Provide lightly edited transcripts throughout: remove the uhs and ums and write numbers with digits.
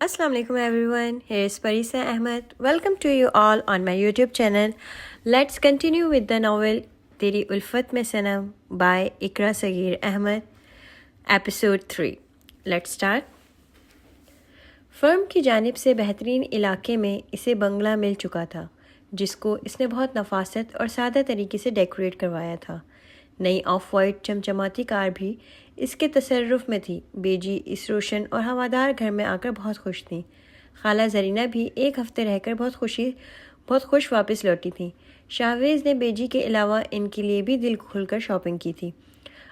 Assalamu alaikum everyone. Here is Parisa Ahmed. Welcome to you all on my YouTube channel. Let's continue with the novel Teri Ulfat Mein Sanam by Iqra Saghir Ahmed, episode 3. Let's start. فرم کی جانب سے بہترین علاقے میں اسے بنگلہ مل چکا تھا جس کو اس نے بہت نفاست اور سادہ طریقے سے ڈیکوریٹ کروایا تھا. نئی آف وائٹ چمچماتی کار بھی اس کے تصرف میں تھی. بیجی اس روشن اور ہوادار گھر میں آ کر بہت خوش تھیں. خالہ زرینہ بھی ایک ہفتے رہ کر بہت خوش واپس لوٹی تھیں. شاہویز نے بیجی کے علاوہ ان کے لیے بھی دل کھل کر شاپنگ کی تھی.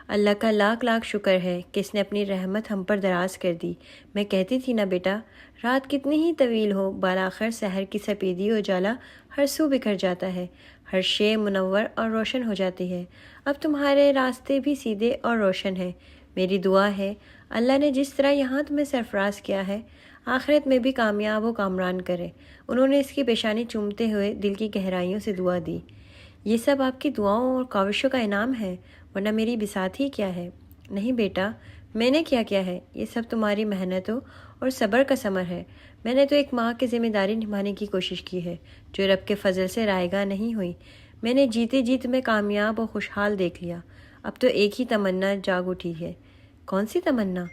اللہ کا لاکھ لاکھ شکر ہے کہ اس نے اپنی رحمت ہم پر دراز کر دی. میں کہتی تھی نا بیٹا، رات کتنی ہی طویل ہو، بالآخر سحر کی سپیدی اجالا ہر سو بکھر جاتا ہے، ہر شے منور اور روشن ہو جاتی ہے. اب تمہارے راستے بھی سیدھے اور روشن ہیں. میری دعا ہے اللہ نے جس طرح یہاں تمہیں سرفراز کیا ہے آخرت میں بھی کامیاب و کامران کرے. انہوں نے اس کی پیشانی چومتے ہوئے دل کی گہرائیوں سے دعا دی. یہ سب آپ کی دعاؤں اور کاوشوں کا انعام ہے، ورنہ میری بساط ہی کیا ہے. نہیں بیٹا، میں نے کیا ہے، یہ سب تمہاری محنتوں اور صبر کا ثمر ہے. میں نے تو ایک ماں کی ذمہ داری نبھانے کی کوشش کی ہے جو رب کے فضل سے رائے گاہ نہیں ہوئی. میں نے جیتے جی تمہیں کامیاب اور خوشحال دیکھ لیا. اب تو ایک ہی تمنا جاگ اٹھی ہے. کون سی تمنا؟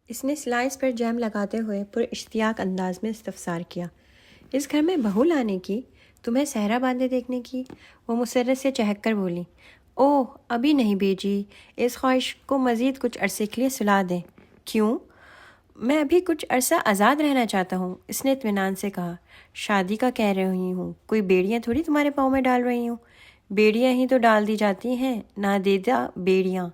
اس نے سلائس پر جیم لگاتے ہوئے پر اشتیاق انداز میں استفسار کیا. اس گھر میں بہو لانے کی، تمہیں صحرا باندھے دیکھنے کی. وہ مسرت سے چہک کر بولی. اوہ ابھی نہیں بیجی، اس خواہش کو مزید کچھ عرصے کے لیے سلا دیں. کیوں؟ میں ابھی کچھ عرصہ آزاد رہنا چاہتا ہوں، اس نے اطمینان سے کہا. شادی کا کہہ رہی ہوں، کوئی بیڑیاں تھوڑی تمہارے پاؤں میں ڈال رہی ہوں. بیڑیاں ہی تو ڈال دی جاتی ہیں، نادیدہ بیڑیاں.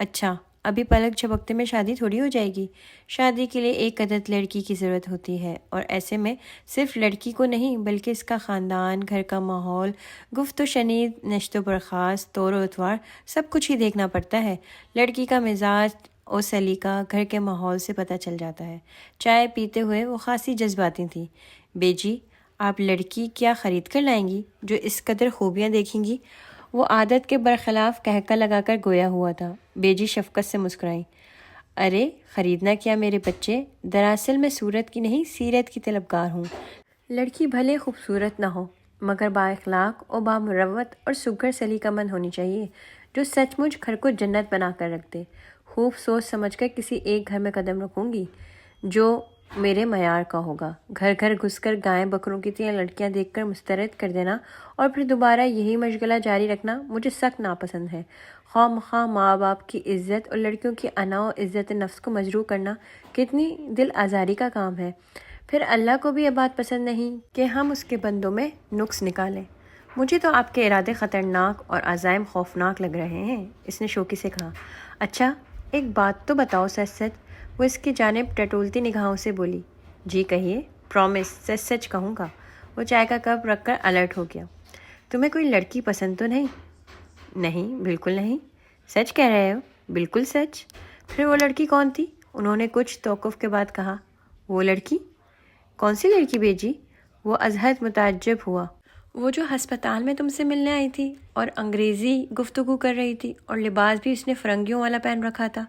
اچھا، ابھی پلک جھپکتے میں شادی تھوڑی ہو جائے گی. شادی کے لیے ایک عدد لڑکی کی ضرورت ہوتی ہے، اور ایسے میں صرف لڑکی کو نہیں بلکہ اس کا خاندان، گھر کا ماحول، گفت و شنید، نشست و برخاست، طور و اتوار، سب کچھ ہی دیکھنا پڑتا ہے. لڑکی کا مزاج اور سلیقہ گھر کے ماحول سے پتہ چل جاتا ہے. چائے پیتے ہوئے وہ خاصی جذباتی تھی. بیجی، آپ لڑکی کیا خرید کر لائیں گی جو اس قدر خوبیاں دیکھیں گی؟ وہ عادت کے برخلاف کہکا لگا کر گویا ہوا تھا. بیجی شفقت سے مسکرائی. ارے خریدنا کیا میرے بچے، دراصل میں صورت کی نہیں سیرت کی طلبگار ہوں. لڑکی بھلے خوبصورت نہ ہو مگر با اخلاق اور با مروت اور سگھر سلیقہ مند ہونی چاہیے، جو سچ مچ گھر کو جنت بنا کر رکھ دے. خوب سوچ سمجھ کر کسی ایک گھر میں قدم رکھوں گی جو میرے معیار کا ہوگا. گھر گھر گھس کر گائے بکروں کی طرح لڑکیاں دیکھ کر مسترد کر دینا اور پھر دوبارہ یہی مشغلہ جاری رکھنا مجھے سخت ناپسند ہے. خواہ مخواہ ماں باپ کی عزت اور لڑکیوں کی انا و عزت نفس کو مجروح کرنا کتنی دل آزاری کا کام ہے. پھر اللہ کو بھی یہ بات پسند نہیں کہ ہم اس کے بندوں میں نقص نکالیں. مجھے تو آپ کے ارادے خطرناک اور عزائم خوفناک لگ رہے ہیں، اس نے شوقی سے کہا. اچھا ایک بات تو بتاؤ سچ سچ. وہ اس کی جانب ٹٹولتی نگاہوں سے بولی. جی کہیے. پرومس سچ سچ کہوں گا. وہ چائے کا کپ رکھ کر الرٹ ہو گیا. تمہیں کوئی لڑکی پسند تو نہیں؟ نہیں بالکل نہیں. سچ کہہ رہے ہو؟ بالکل سچ. پھر وہ لڑکی کون تھی؟ انہوں نے کچھ توقف کے بعد کہا. وہ لڑکی؟ کون سی لڑکی بیجی؟ وہ ازحد متعجب ہوا. وہ جو ہسپتال میں تم سے ملنے آئی تھی اور انگریزی گفتگو کر رہی تھی، اور لباس بھی اس نے فرنگیوں والا پہن رکھا تھا.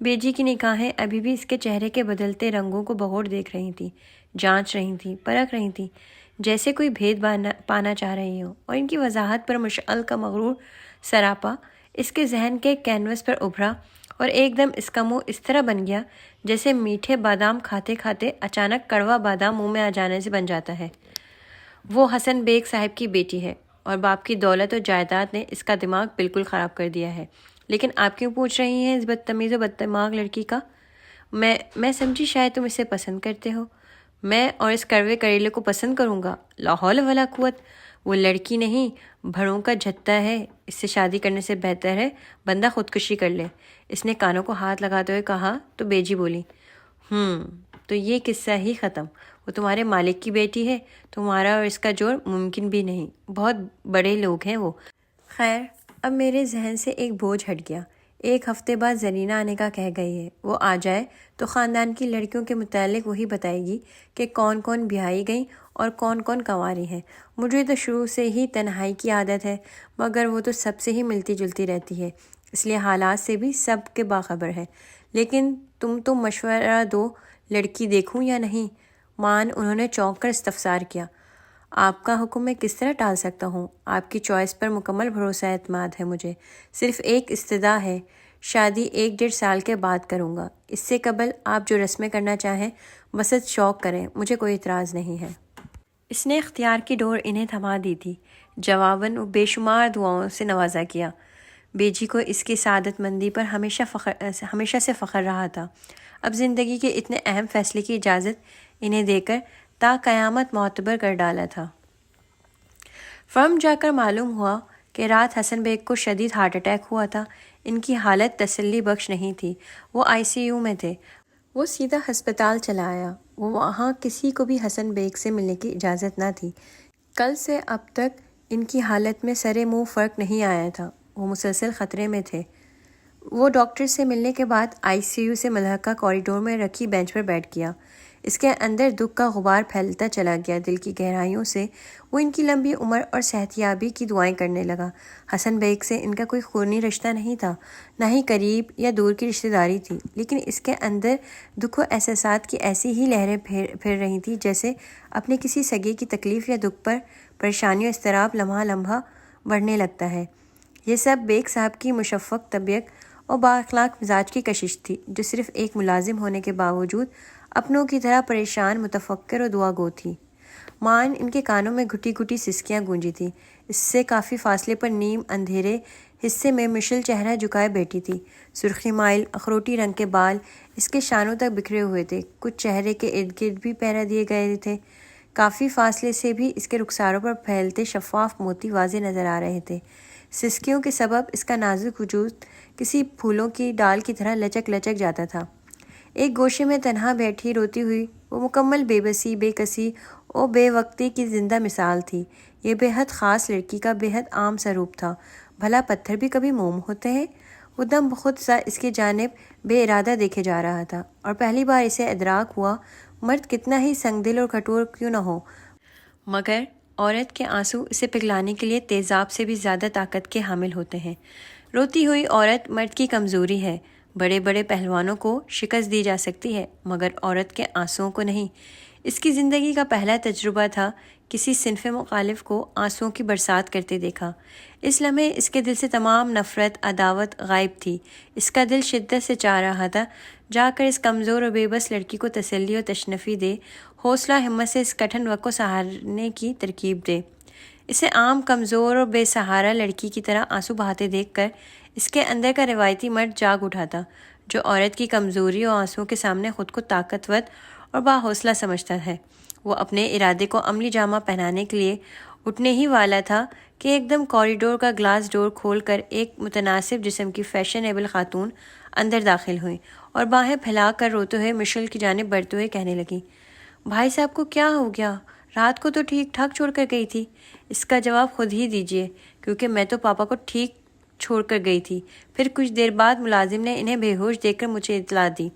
بیجی کی نگاہیں ابھی بھی اس کے چہرے کے بدلتے رنگوں کو بغور دیکھ رہی تھیں، جانچ رہی تھیں، پرکھ رہی تھیں، جیسے کوئی بھید پانا چاہ رہی ہوں. اور ان کی وضاحت پر مشعل کا مغرور سراپا اس کے ذہن کے کینوس پر ابھرا، اور ایک دم اس کا منہ اس طرح بن گیا جیسے میٹھے بادام کھاتے کھاتے اچانک کڑوا بادام منہ میں آ جانے سے بن جاتا ہے. وہ حسن بیگ صاحب کی بیٹی ہے، اور باپ کی دولت اور جائیداد نے اس کا دماغ بالکل خراب کر دیا ہے. لیکن آپ کیوں پوچھ رہی ہیں اس بدتمیز و بددماغ لڑکی کا؟ میں سمجھی شاید تم اسے پسند کرتے ہو. میں اور اس کڑوے کریلے کو پسند کروں گا؟ لا حول ولا قوت. وہ لڑکی نہیں، بھڑوں کا جھتا ہے. اس سے شادی کرنے سے بہتر ہے بندہ خودکشی کر لے. اس نے کانوں کو ہاتھ لگاتے ہوئے کہا تو بیجی بولی. تو یہ قصہ ہی ختم. وہ تمہارے مالک کی بیٹی ہے، تمہارا اور اس کا جوڑ ممکن بھی نہیں. بہت بڑے لوگ ہیں وہ. خیر اب میرے ذہن سے ایک بوجھ ہٹ گیا. ایک ہفتے بعد زرینہ آنے کا کہہ گئی ہے. وہ آ جائے تو خاندان کی لڑکیوں کے متعلق وہی بتائے گی کہ کون کون بیاہی گئیں اور کون کون کنواری ہیں. مجھے تو شروع سے ہی تنہائی کی عادت ہے، مگر وہ تو سب سے ہی ملتی جلتی رہتی ہے، اس لیے حالات سے بھی سب کے باخبر ہے. لیکن تم تو مشورہ دو، لڑکی دیکھوں یا نہیں؟ مان انہوں نے چونک کر استفسار کیا۔ آپ کا حکم میں کس طرح ٹال سکتا ہوں؟ آپ کی چوائس پر مکمل بھروسہ اعتماد ہے مجھے۔ صرف ایک استدعا ہے، شادی 1-1.5 سال کے بعد کروں گا۔ اس سے قبل آپ جو رسمیں کرنا چاہیں وسط شوق کریں، مجھے کوئی اعتراض نہیں ہے۔ اس نے اختیار کی ڈور انہیں تھما دی تھی۔ جواباً وہ بے شمار دعاؤں سے نوازا کیا۔ بیجی کو اس کی سعادت مندی پر ہمیشہ سے فخر رہا تھا۔ اب زندگی کے اتنے اہم فیصلے کی اجازت انہیں دے کر تا قیامت معتبر کر ڈالا تھا۔ فرم جا کر معلوم ہوا کہ رات حسن بیگ کو شدید ہارٹ اٹیک ہوا تھا۔ ان کی حالت تسلی بخش نہیں تھی۔ وہ ICU میں تھے۔ وہ سیدھا ہسپتال چلا آیا۔ وہاں کسی کو بھی حسن بیگ سے ملنے کی اجازت نہ تھی۔ کل سے اب تک ان کی حالت میں سرے منہ فرق نہیں آیا تھا۔ وہ مسلسل خطرے میں تھے۔ وہ ڈاکٹر سے ملنے کے بعد ICU سے ملحقہ کوریڈور میں رکھی بینچ پر بیٹھ گیا۔ اس کے اندر دکھ کا غبار پھیلتا چلا گیا۔ دل کی گہرائیوں سے وہ ان کی لمبی عمر اور صحت یابی کی دعائیں کرنے لگا۔ حسن بیگ سے ان کا کوئی خونی رشتہ نہیں تھا، نہ ہی قریب یا دور کی رشتہ داری تھی، لیکن اس کے اندر دکھ و احساسات کی ایسی ہی لہریں پھر رہی تھیں جیسے اپنے کسی سگے کی تکلیف یا دکھ پر پریشانی و اضطراب لمحہ لمحہ بڑھنے لگتا ہے۔ یہ سب بیگ صاحب کی مشفق طبیعت اور بااخلاق مزاج کی کشش تھی، جو صرف ایک ملازم ہونے کے باوجود اپنوں کی طرح پریشان، متفکر اور دعا گو تھی۔ مان ان کے کانوں میں گھٹی گھٹی سسکیاں گونجی تھیں۔ اس سے کافی فاصلے پر نیم اندھیرے حصے میں مشل چہرہ جھکائے بیٹھی تھی۔ سرخی مائل اخروٹی رنگ کے بال اس کے شانوں تک بکھرے ہوئے تھے۔ کچھ چہرے کے ارد گرد بھی پیرا دیے گئے تھے۔ کافی فاصلے سے بھی اس کے رخساروں پر پھیلتے شفاف موتی واضح نظر آ رہے تھے۔ سسکیوں کے سبب اس کا نازک وجود کسی پھولوں کی ڈال کی طرح لچک جاتا تھا۔ ایک گوشے میں تنہا بیٹھی روتی ہوئی وہ مکمل بے بسی، بے کسی اور بے وقتی کی زندہ مثال تھی۔ یہ بے حد خاص لڑکی کا بے حد عام سا روپ تھا۔ بھلا پتھر بھی کبھی موم ہوتے ہیں؟ وہ دم بخود سا اس کی جانب بے ارادہ دیکھے جا رہا تھا، اور پہلی بار اسے ادراک ہوا مرد کتنا ہی سنگ دل اور کٹور کیوں نہ ہو، مگر عورت کے آنسو اسے پگھلانے کے لیے تیزاب سے بھی زیادہ طاقت کے حامل ہوتے ہیں۔ روتی ہوئی عورت مرد کی کمزوری ہے۔ بڑے بڑے پہلوانوں کو شکست دی جا سکتی ہے، مگر عورت کے آنسوؤں کو نہیں۔ اس کی زندگی کا پہلا تجربہ تھا کسی صنف مخالف کو آنسوؤں کی برسات کرتے دیکھا۔ اس لمحے اس کے دل سے تمام نفرت، عداوت غائب تھی۔ اس کا دل شدت سے چاہ رہا تھا جا کر اس کمزور اور بے بس لڑکی کو تسلی اور تشنفی دے، حوصلہ ہمت سے اس کٹھن وقت کو سہارنے کی ترکیب دے۔ اسے عام کمزور اور بے سہارا لڑکی کی طرح آنسو بہاتے دیکھ کر اس کے اندر کا روایتی مرد جاگ اٹھا تھا، جو عورت کی کمزوری اور آنسوؤں کے سامنے خود کو طاقتور اور باحوصلہ سمجھتا ہے۔ وہ اپنے ارادے کو عملی جامہ پہنانے کے لیے اٹھنے ہی والا تھا کہ ایک دم کوریڈور کا گلاس ڈور کھول کر ایک متناسب جسم کی فیشنیبل خاتون اندر داخل ہوئی اور باہیں پھیلا کر روتے ہوئے مشل کی جانب بڑھتے ہوئے کہنے لگی، بھائی صاحب کو کیا ہو گیا؟ رات کو تو ٹھیک ٹھاک چھوڑ کر گئی تھی۔ اس کا جواب خود ہی دیجیے، کیونکہ میں تو پاپا کو ٹھیک چھوڑ کر گئی تھی۔ پھر کچھ دیر بعد ملازم نے انہیں بے ہوش دیکھ کر مجھے اطلاع دی۔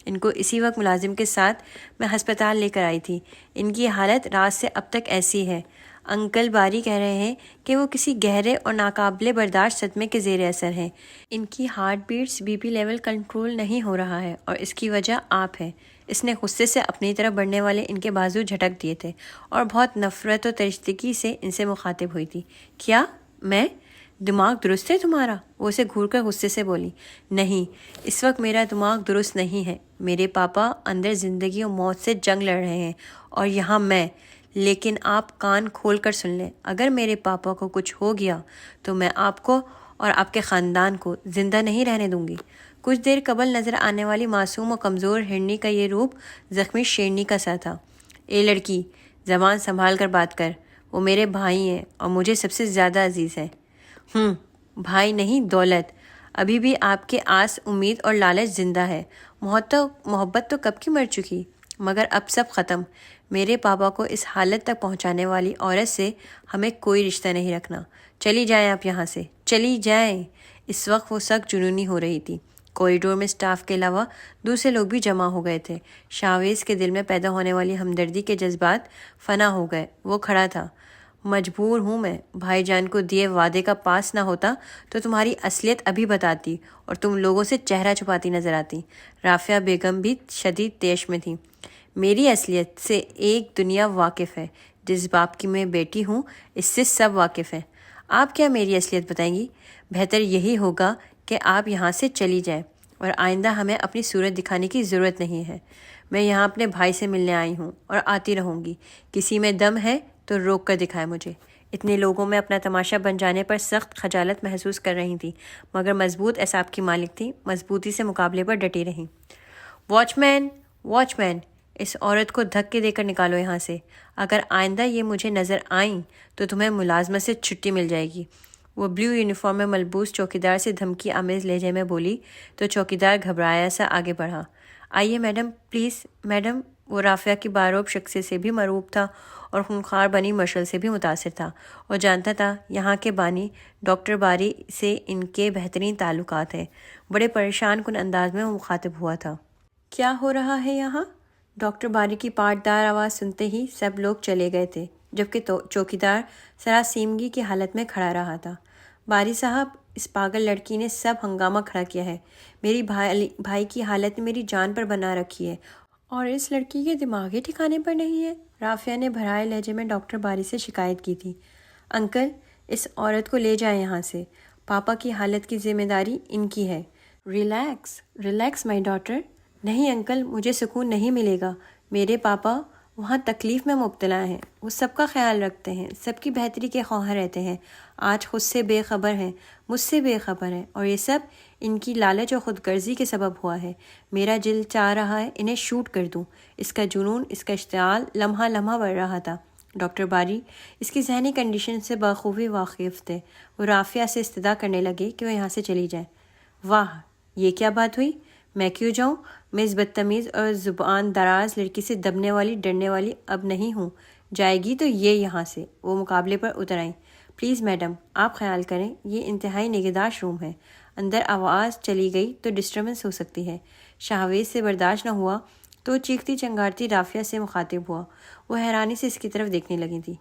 ان کو اسی وقت ملازم کے ساتھ میں ہسپتال لے کر آئی تھی۔ ان کی حالت رات سے اب تک ایسی ہے۔ انکل باری کہہ رہے ہیں کہ وہ کسی گہرے اور ناقابل برداشت صدمے کے زیر اثر ہیں۔ ان کی heart beats BP level control نہیں ہو رہا ہے، اور اس کی وجہ آپ ہے۔ اس نے غصے سے اپنی طرف بڑھنے والے ان کے بازو جھٹک دیے تھے اور بہت نفرت و ترشدگی سے ان سے مخاطب ہوئی تھی۔ کیا میں؟ دماغ درست ہے تمہارا؟ وہ اسے گھور کر غصے سے بولی۔ نہیں، اس وقت میرا دماغ درست نہیں ہے۔ میرے پاپا اندر زندگی اور موت سے جنگ لڑ رہے ہیں، اور یہاں میں۔ لیکن آپ کان کھول کر سن لیں، اگر میرے پاپا کو کچھ ہو گیا تو میں آپ کو اور آپ کے خاندان کو زندہ نہیں رہنے دوں گی۔ کچھ دیر قبل نظر آنے والی معصوم و کمزور ہرنی کا یہ روپ زخمی شیرنی کا سا تھا۔ اے لڑکی، زبان سنبھال کر بات کر۔ وہ میرے بھائی ہیں اور مجھے سب سے زیادہ عزیز ہیں۔ بھائی نہیں، دولت۔ ابھی بھی آپ کے آس، امید اور لالچ زندہ ہے۔ محبت تو کب کی مر چکی، مگر اب سب ختم۔ میرے پاپا کو اس حالت تک پہنچانے والی عورت سے ہمیں کوئی رشتہ نہیں رکھنا۔ چلی جائیں آپ یہاں سے، چلی جائیں۔ اس وقت وہ سخت جنونی ہو رہی تھی۔ کوریڈور میں سٹاف کے علاوہ دوسرے لوگ بھی جمع ہو گئے تھے۔ شاویز کے دل میں پیدا ہونے والی ہمدردی کے جذبات فنا ہو گئے۔ وہ کھڑا تھا۔ مجبور ہوں میں۔ بھائی جان کو دیے وعدے کا پاس نہ ہوتا تو تمہاری اصلیت ابھی بتاتی اور تم لوگوں سے چہرہ چھپاتی نظر آتی۔ رافعہ بیگم بھی شدید طیش میں تھی۔ میری اصلیت سے ایک دنیا واقف ہے، جس باپ کی میں بیٹی ہوں اس سے سب واقف ہیں۔ آپ کیا میری اصلیت بتائیں گی؟ بہتر یہی ہوگا کہ آپ یہاں سے چلی جائیں، اور آئندہ ہمیں اپنی صورت دکھانے کی ضرورت نہیں ہے۔ میں یہاں اپنے بھائی سے ملنے آئی ہوں اور آتی رہوں گی۔ کسی میں دم ہے تو روک کر دکھائے مجھے۔ اتنے لوگوں میں اپنا تماشا بن جانے پر سخت خجالت محسوس کر رہی تھی، مگر مضبوط اعصاب کی مالک تھی، مضبوطی سے مقابلے پر ڈٹی رہیں۔ واچ مین، واچ مین، اس عورت کو دھکے دے کر نکالو یہاں سے۔ اگر آئندہ یہ مجھے نظر آئیں تو تمہیں ملازمت سے چھٹی مل جائے گی۔ وہ بلیو یونیفارم میں ملبوس چوکیدار سے دھمکی آمیز لہجے میں بولی تو چوکیدار گھبرایا سا آگے بڑھا۔ آئیے میڈم، پلیز میڈم۔ وہ رافعہ کی باروب شخصیت سے بھی مرعوب تھا اور خونخوار بنی مشعل سے بھی متاثر تھا، اور جانتا تھا یہاں کے بانی ڈاکٹر باری سے ان کے بہترین تعلقات ہیں۔ بڑے پریشان کن انداز میں وہ مخاطب ہوا تھا۔ کیا ہو رہا ہے یہاں؟ ڈاکٹر باری کی پاٹدار آواز سنتے ہی سب لوگ چلے گئے تھے، جبکہ چوکیدار سراسیمگی کی حالت میں کھڑا رہا تھا۔ باری صاحب، اس پاگل لڑکی نے سب ہنگامہ کھڑا کیا ہے، میری بھائی کی حالت نے میری جان پر بنا رکھی ہے، اور اس لڑکی کے دماغی ٹھکانے پر نہیں ہے۔ رافعہ نے بھرائے لہجے میں ڈاکٹر باری سے شکایت کی تھی۔ انکل، اس عورت کو لے جائیں یہاں سے۔ پاپا کی حالت کی ذمہ داری ان کی ہے۔ Relax, relax my daughter. نہیں انکل، مجھے سکون نہیں ملے گا۔ میرے پاپا وہاں تکلیف میں مبتلا ہیں، وہ سب کا خیال رکھتے ہیں، سب کی بہتری کے خواہاں رہتے ہیں، آج خود سے بے خبر ہیں، مجھ سے بے خبر ہیں، اور یہ سب ان کی لالچ اور خود غرضی کے سبب ہوا ہے۔ میرا دل چاہ رہا ہے انہیں شوٹ کر دوں۔ اس کا جنون، اس کا اشتعال لمحہ لمحہ بڑھ رہا تھا۔ ڈاکٹر باری اس کی ذہنی کنڈیشن سے بخوبی واقف تھے۔ وہ رافعہ سے استدعا کرنے لگے کہ وہ یہاں سے چلی جائے۔ واہ، یہ کیا بات ہوئی؟ میں کیوں جاؤں؟ میں اس بدتمیز اور زبان دراز لڑکی سے دبنے والی، ڈرنے والی اب نہیں ہوں۔ جائے گی تو یہ یہاں سے۔ وہ مقابلے پر اتر آئیں۔ پلیز میڈم، آپ خیال کریں، یہ انتہائی نگہداشت روم ہے، اندر آواز چلی گئی تو ڈسٹربنس ہو سکتی ہے۔ شاہویز سے برداشت نہ ہوا تو چیختی چنگارتی رافعہ سے مخاطب ہوا۔ وہ حیرانی سے اس کی طرف دیکھنے لگی تھی۔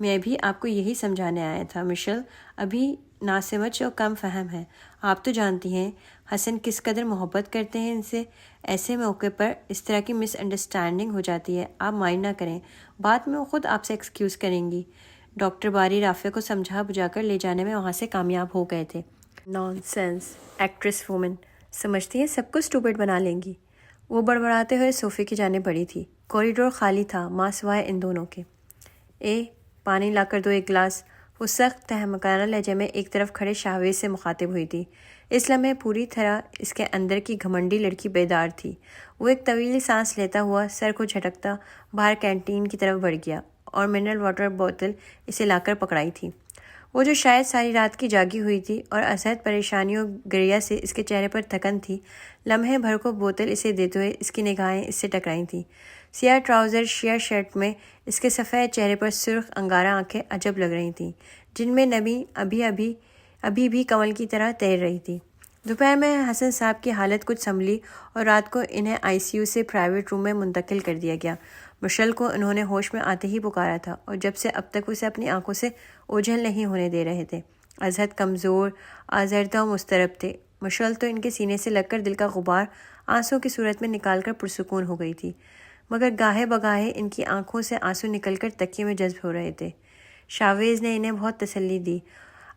میں بھی آپ کو یہی سمجھانے آیا تھا مشل، ابھی ناسمجھ اور کم فہم ہے۔ آپ تو جانتی ہیں حسن کس قدر محبت کرتے ہیں ان سے۔ ایسے موقع پر اس طرح کی مس انڈرسٹینڈنگ ہو جاتی ہے، آپ مائنڈ نہ کریں، بعد میں وہ خود آپ سے ایکسکیوز کریں گی۔ ڈاکٹر باری رافعہ کو سمجھا بجھا کر لے جانے میں وہاں سے کامیاب ہو گئے تھے۔ نان سینس، ایکٹریس وومن، سمجھتی ہیں سب کو اسٹوپڈ بنا لیں گی۔ وہ بڑبڑاتے ہوئے صوفے کی جانب بڑھی تھی۔ کوریڈور خالی تھا، ماں سوائے ان دونوں کے۔ پانی لا کر دو ایک گلاس۔ وہ سخت تہمکانہ لہجے میں ایک طرف کھڑے شاہویز سے مخاطب ہوئی تھی۔ اس لمحے پوری طرح اس کے اندر کی گھمنڈی لڑکی بیدار تھی۔ وہ ایک طویل سانس لیتا ہوا سر کو جھٹکتا باہر کینٹین کی طرف بڑھ گیا اور منرل واٹر بوتل اسے لا کر پکڑائی تھی۔ وہ جو شاید ساری رات کی جاگی ہوئی تھی اور ازحد پریشانیوں گریہ سے اس کے چہرے پر تھکن تھی، لمحے بھر کو بوتل اسے دیتے ہوئے اس کی نگاہیں اس سے ٹکرائی تھیں۔ سیاہ ٹراؤزر شیئر شرٹ میں اس کے سفید چہرے پر سرخ انگارہ آنکھیں عجب لگ رہی تھیں، جن میں نمی ابھی بھی کنول کی طرح تیر رہی تھی۔ دوپہر میں حسن صاحب کی حالت کچھ سنبھلی اور رات کو انہیں آئی سی یو سے پرائیویٹ روم میں منتقل کر دیا گیا۔ مشل کو انہوں نے ہوش میں آتے ہی پکارا تھا، اور جب سے اب تک اسے اپنی آنکھوں سے اوجھل نہیں ہونے دے رہے تھے۔ ازحد کمزور، آزردہ و مضطرب تھے۔ مشل تو ان کے سینے سے لگ کر دل کا غبار آنسوں کی صورت میں نکال کر پرسکون ہو گئی تھی، مگر گاہے بگاہے ان کی آنکھوں سے آنسو نکل کر تکیے میں جذب ہو رہے تھے۔ شاویز نے انہیں بہت تسلی دی،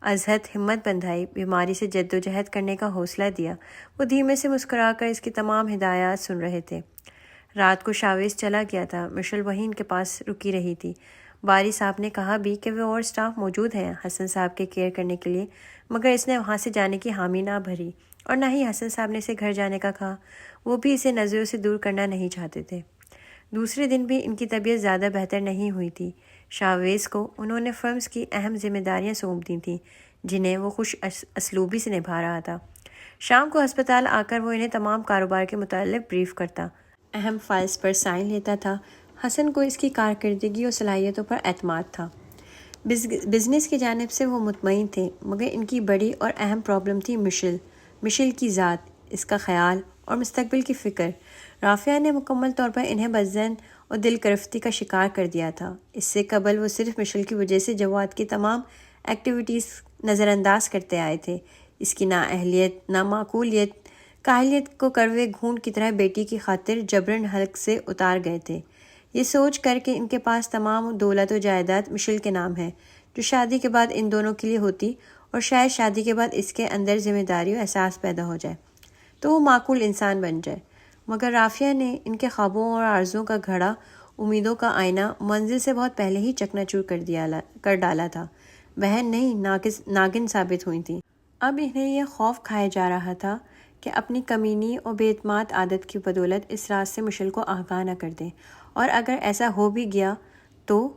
ازحد ہمت بندھائی، بیماری سے جد و جہد کرنے کا حوصلہ دیا۔ وہ دھیمے سے مسکرا کر اس کی تمام ہدایات سن رہے تھے۔ رات کو شاویز چلا گیا تھا، مشل وہیں ان کے پاس رکی رہی تھی۔ باری صاحب نے کہا بھی کہ وہ اور سٹاف موجود ہیں حسن صاحب کے کیئر کرنے کے لیے، مگر اس نے وہاں سے جانے کی حامی نہ بھری، اور نہ ہی حسن صاحب نے اسے گھر جانے کا کہا۔ وہ بھی اسے نظروں سے دور کرنا نہیں چاہتے تھے۔ دوسرے دن بھی ان کی طبیعت زیادہ بہتر نہیں ہوئی تھی۔ شاویز کو انہوں نے فرمز کی اہم ذمہ داریاں سونپ دی تھیں، جنہیں وہ خوش اسلوبی سے نبھا رہا تھا۔ شام کو ہسپتال آ کر وہ انہیں تمام کاروبار کے متعلق بریف کرتا، اہم فائلز پر سائن لیتا تھا۔ حسن کو اس کی کارکردگی اور صلاحیتوں پر اعتماد تھا۔ بزنس کی جانب سے وہ مطمئن تھے، مگر ان کی بڑی اور اہم پرابلم تھی مشل کی ذات، اس کا خیال اور مستقبل کی فکر۔ رافعہ نے مکمل طور پر انہیں بدظن اور دل گرفتی کا شکار کر دیا تھا۔ اس سے قبل وہ صرف مشل کی وجہ سے جواد کی تمام ایکٹیویٹیز نظر انداز کرتے آئے تھے، اس کی نااہلیت، نامعقولیت کاہلیت کو کڑوے گھونٹ کی طرح بیٹی کی خاطر جبرن حلق سے اتار گئے تھے، یہ سوچ کر کہ ان کے پاس تمام دولت و جائیداد مشل کے نام ہے، جو شادی کے بعد ان دونوں کے لیے ہوتی، اور شاید شادی کے بعد اس کے اندر ذمہ داری و احساس پیدا ہو جائے تو وہ معقول انسان بن جائے۔ مگر رافعہ نے ان کے خوابوں اور آرزوؤں کا گھڑا، امیدوں کا آئینہ منزل سے بہت پہلے ہی چکنا چور کر ڈالا تھا۔ بہن نہیں، ناگن ثابت ہوئی تھی۔ اب انہیں یہ خوف کھائے جا رہا تھا کہ اپنی کمینی اور بے اعتماد عادت کی بدولت اس راز سے مشل کو آگاہ نہ کر دیں، اور اگر ایسا ہو بھی گیا تو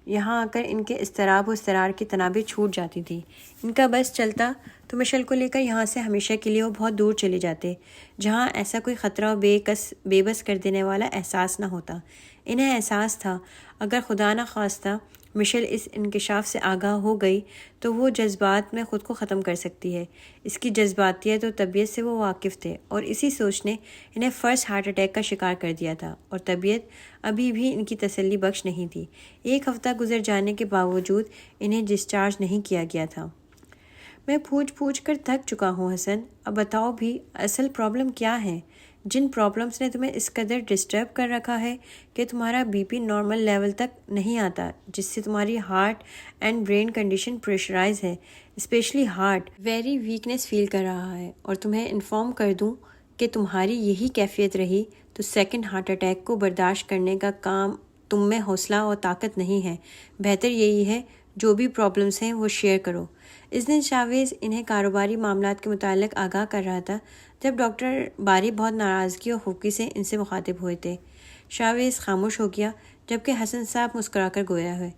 یہاں آ کر ان کے اضطراب و اضطرار کی تنابیں چھوٹ جاتی تھی۔ ان کا بس چلتا تو مشل کو لے کر یہاں سے ہمیشہ کے لیے وہ بہت دور چلے جاتے، جہاں ایسا کوئی خطرہ و بے بس کر دینے والا احساس نہ ہوتا۔ انہیں احساس تھا اگر خدا نہ خواستہ مشل اس انکشاف سے آگاہ ہو گئی تو وہ جذبات میں خود کو ختم کر سکتی ہے۔ اس کی جذباتیت اور طبیعت سے وہ واقف تھے، اور اسی سوچ نے انہیں فرسٹ ہارٹ اٹیک کا شکار کر دیا تھا، اور طبیعت ابھی بھی ان کی تسلی بخش نہیں تھی۔ 1 ہفتہ گزر جانے کے باوجود انہیں ڈسچارج نہیں کیا گیا تھا۔ میں پوچھ کر تھک چکا ہوں حسن، اب بتاؤ بھی اصل پرابلم کیا ہے؟ جن پرابلمس نے تمہیں اس قدر ڈسٹرب کر رکھا ہے کہ تمہارا بی پی نارمل لیول تک نہیں آتا، جس سے تمہاری heart and brain condition pressurise ہے، especially heart very weakness feel کر رہا ہے، اور تمہیں انفارم کر دوں کہ تمہاری یہی کیفیت رہی تو سیکنڈ ہارٹ اٹیک کو برداشت کرنے کا کام تم میں حوصلہ اور طاقت نہیں ہے۔ بہتر یہی ہے جو بھی پرابلمس ہیں وہ شیئر کرو۔ اس دن شاویز انہیں کاروباری معاملات کے متعلق آگاہ کر رہا تھا جب ڈاکٹر باری بہت ناراضگی اور خوفی سے ان سے مخاطب ہوئے تھے۔ شاویز خاموش ہو گیا جبکہ حسن صاحب مسکرا کر گویا ہے،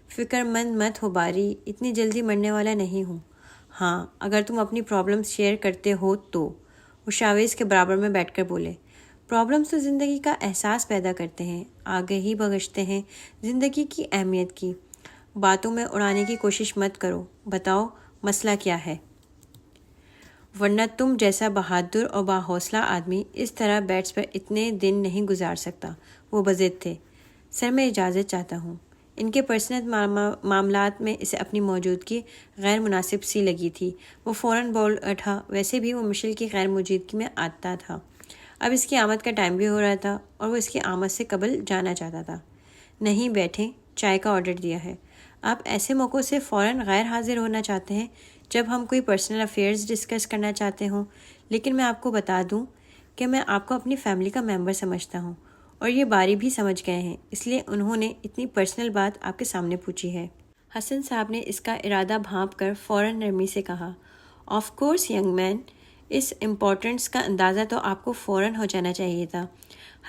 فکر مند مت ہو باری، اتنی جلدی مرنے والا نہیں ہوں۔ ہاں اگر تم اپنی پرابلمس شیئر کرتے ہو تو۔ وہ شاویز کے برابر میں بیٹھ کر بولے، پرابلمس تو زندگی کا احساس پیدا کرتے ہیں، آگہی بخشتے ہیں زندگی کی اہمیت کی۔ باتوں میں اڑانے کی کوشش مت کرو، بتاؤ مسئلہ کیا ہے؟ ورنہ تم جیسا بہادر اور باحوصلہ آدمی اس طرح بیڈس پر اتنے دن نہیں گزار سکتا۔ وہ بضد تھے۔ سر میں اجازت چاہتا ہوں۔ ان کے پرسنل معاملات میں اسے اپنی موجودگی غیر مناسب سی لگی تھی۔ وہ فوراً بول اٹھا، ویسے بھی وہ مشل کی غیر موجودگی میں آتا تھا، اب اس کی آمد کا ٹائم بھی ہو رہا تھا اور وہ اس کی آمد سے قبل جانا چاہتا تھا۔ نہیں بیٹھیں، چائے کا آرڈر دیا ہے۔ آپ ایسے موقعوں سے فوراً غیر حاضر ہونا چاہتے ہیں جب ہم کوئی پرسنل افیئرز ڈسکس کرنا چاہتے ہوں، لیکن میں آپ کو بتا دوں کہ میں آپ کو اپنی فیملی کا ممبر سمجھتا ہوں، اور یہ باری بھی سمجھ گئے ہیں، اس لیے انہوں نے اتنی پرسنل بات آپ کے سامنے پوچھی ہے۔ حسن صاحب نے اس کا ارادہ بھانپ کر فوراً نرمی سے کہا، آف کورس ینگ مین، اس امپورٹنس کا اندازہ تو آپ کو فوراً ہو جانا چاہیے تھا۔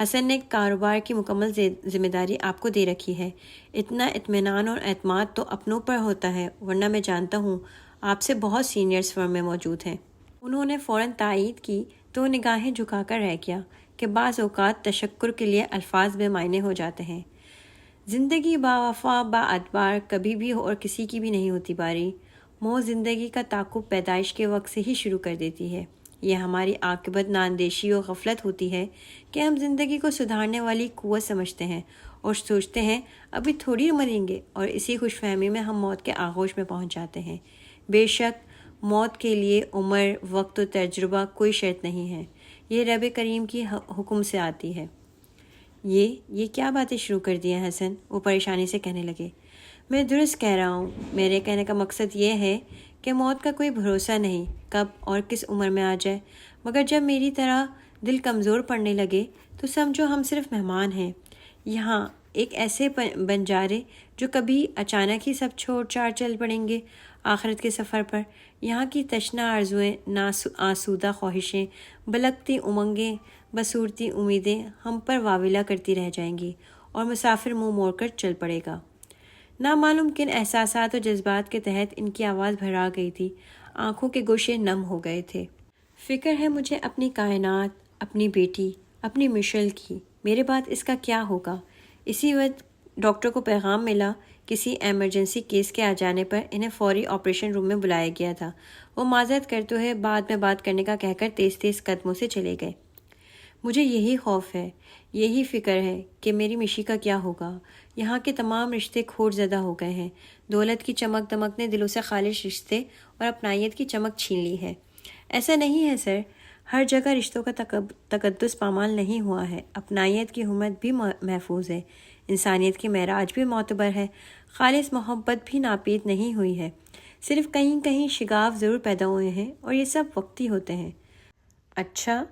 حسن نے کاروبار کی مکمل ذمہ داری آپ کو دے رکھی ہے، اتنا اطمینان اور اعتماد تو اپنوں پر ہوتا ہے، ورنہ میں جانتا ہوں آپ سے بہت سینئرز فرم میں موجود ہیں۔ انہوں نے فوراً تائید کی تو نگاہیں جھکا کر رہ گیا کہ بعض اوقات تشکر کے لیے الفاظ بے معنی ہو جاتے ہیں۔ زندگی با وفا با ادبار کبھی بھی اور کسی کی بھی نہیں ہوتی باری، موت زندگی کا تعاقب پیدائش کے وقت سے ہی شروع کر دیتی ہے۔ یہ ہماری عاقبت نااندیشی و غفلت ہوتی ہے کہ ہم زندگی کو سدھارنے والی قوت سمجھتے ہیں اور سوچتے ہیں ابھی تھوڑی مریں گے، اور اسی خوش فہمی میں ہم موت کے آغوش میں پہنچ جاتے ہیں۔ بے شک موت کے لیے عمر، وقت و تجربہ کوئی شرط نہیں ہے، یہ رب کریم کی حکم سے آتی ہے۔ یہ کیا باتیں شروع کر دی ہیں حسن؟ وہ پریشانی سے کہنے لگے۔ میں درست کہہ رہا ہوں، میرے کہنے کا مقصد یہ ہے کہ موت کا کوئی بھروسہ نہیں کب اور کس عمر میں آ جائے، مگر جب میری طرح دل کمزور پڑنے لگے تو سمجھو ہم صرف مہمان ہیں یہاں، ایک ایسے بنجارے جو کبھی اچانک ہی سب چھوڑ چھاڑ چل پڑیں گے آخرت کے سفر پر۔ یہاں کی تشنہ آرزوئیں، آسودہ خواہشیں، بلکتی امنگیں، بصورتی امیدیں ہم پر واویلا کرتی رہ جائیں گی، اور مسافر منہ موڑ کر چل پڑے گا۔ نامعلوم کن احساسات و جذبات کے تحت ان کی آواز بھرا گئی تھی، آنکھوں کے گوشے نم ہو گئے تھے۔ فکر ہے مجھے اپنی کائنات، اپنی بیٹی، اپنی مشل کی، میرے بعد اس کا کیا ہوگا؟ اسی وقت ڈاکٹر کو پیغام ملا، کسی ایمرجنسی کیس کے آ جانے پر انہیں فوری آپریشن روم میں بلایا گیا تھا۔ وہ معذرت کرتے ہوئے بعد میں بات کرنے کا کہہ کر تیز تیز قدموں سے چلے گئے۔ مجھے یہی خوف ہے، یہی فکر ہے کہ میری مشی کا کیا ہوگا۔ یہاں کے تمام رشتے کھوٹ زدہ ہو گئے ہیں، دولت کی چمک دمک نے دلوں سے خالص رشتے اور اپنائیت کی چمک چھین لی ہے۔ ایسا نہیں ہے سر، ہر جگہ رشتوں کا تقدس پامال نہیں ہوا ہے، اپنائیت کی حرمت بھی محفوظ ہے، انسانیت کی معراج بھی معتبر ہے، خالص محبت بھی ناپید نہیں ہوئی ہے، صرف کہیں کہیں شگاف ضرور پیدا ہوئے ہیں اور یہ سب وقتی ہوتے ہیں۔ اچھا،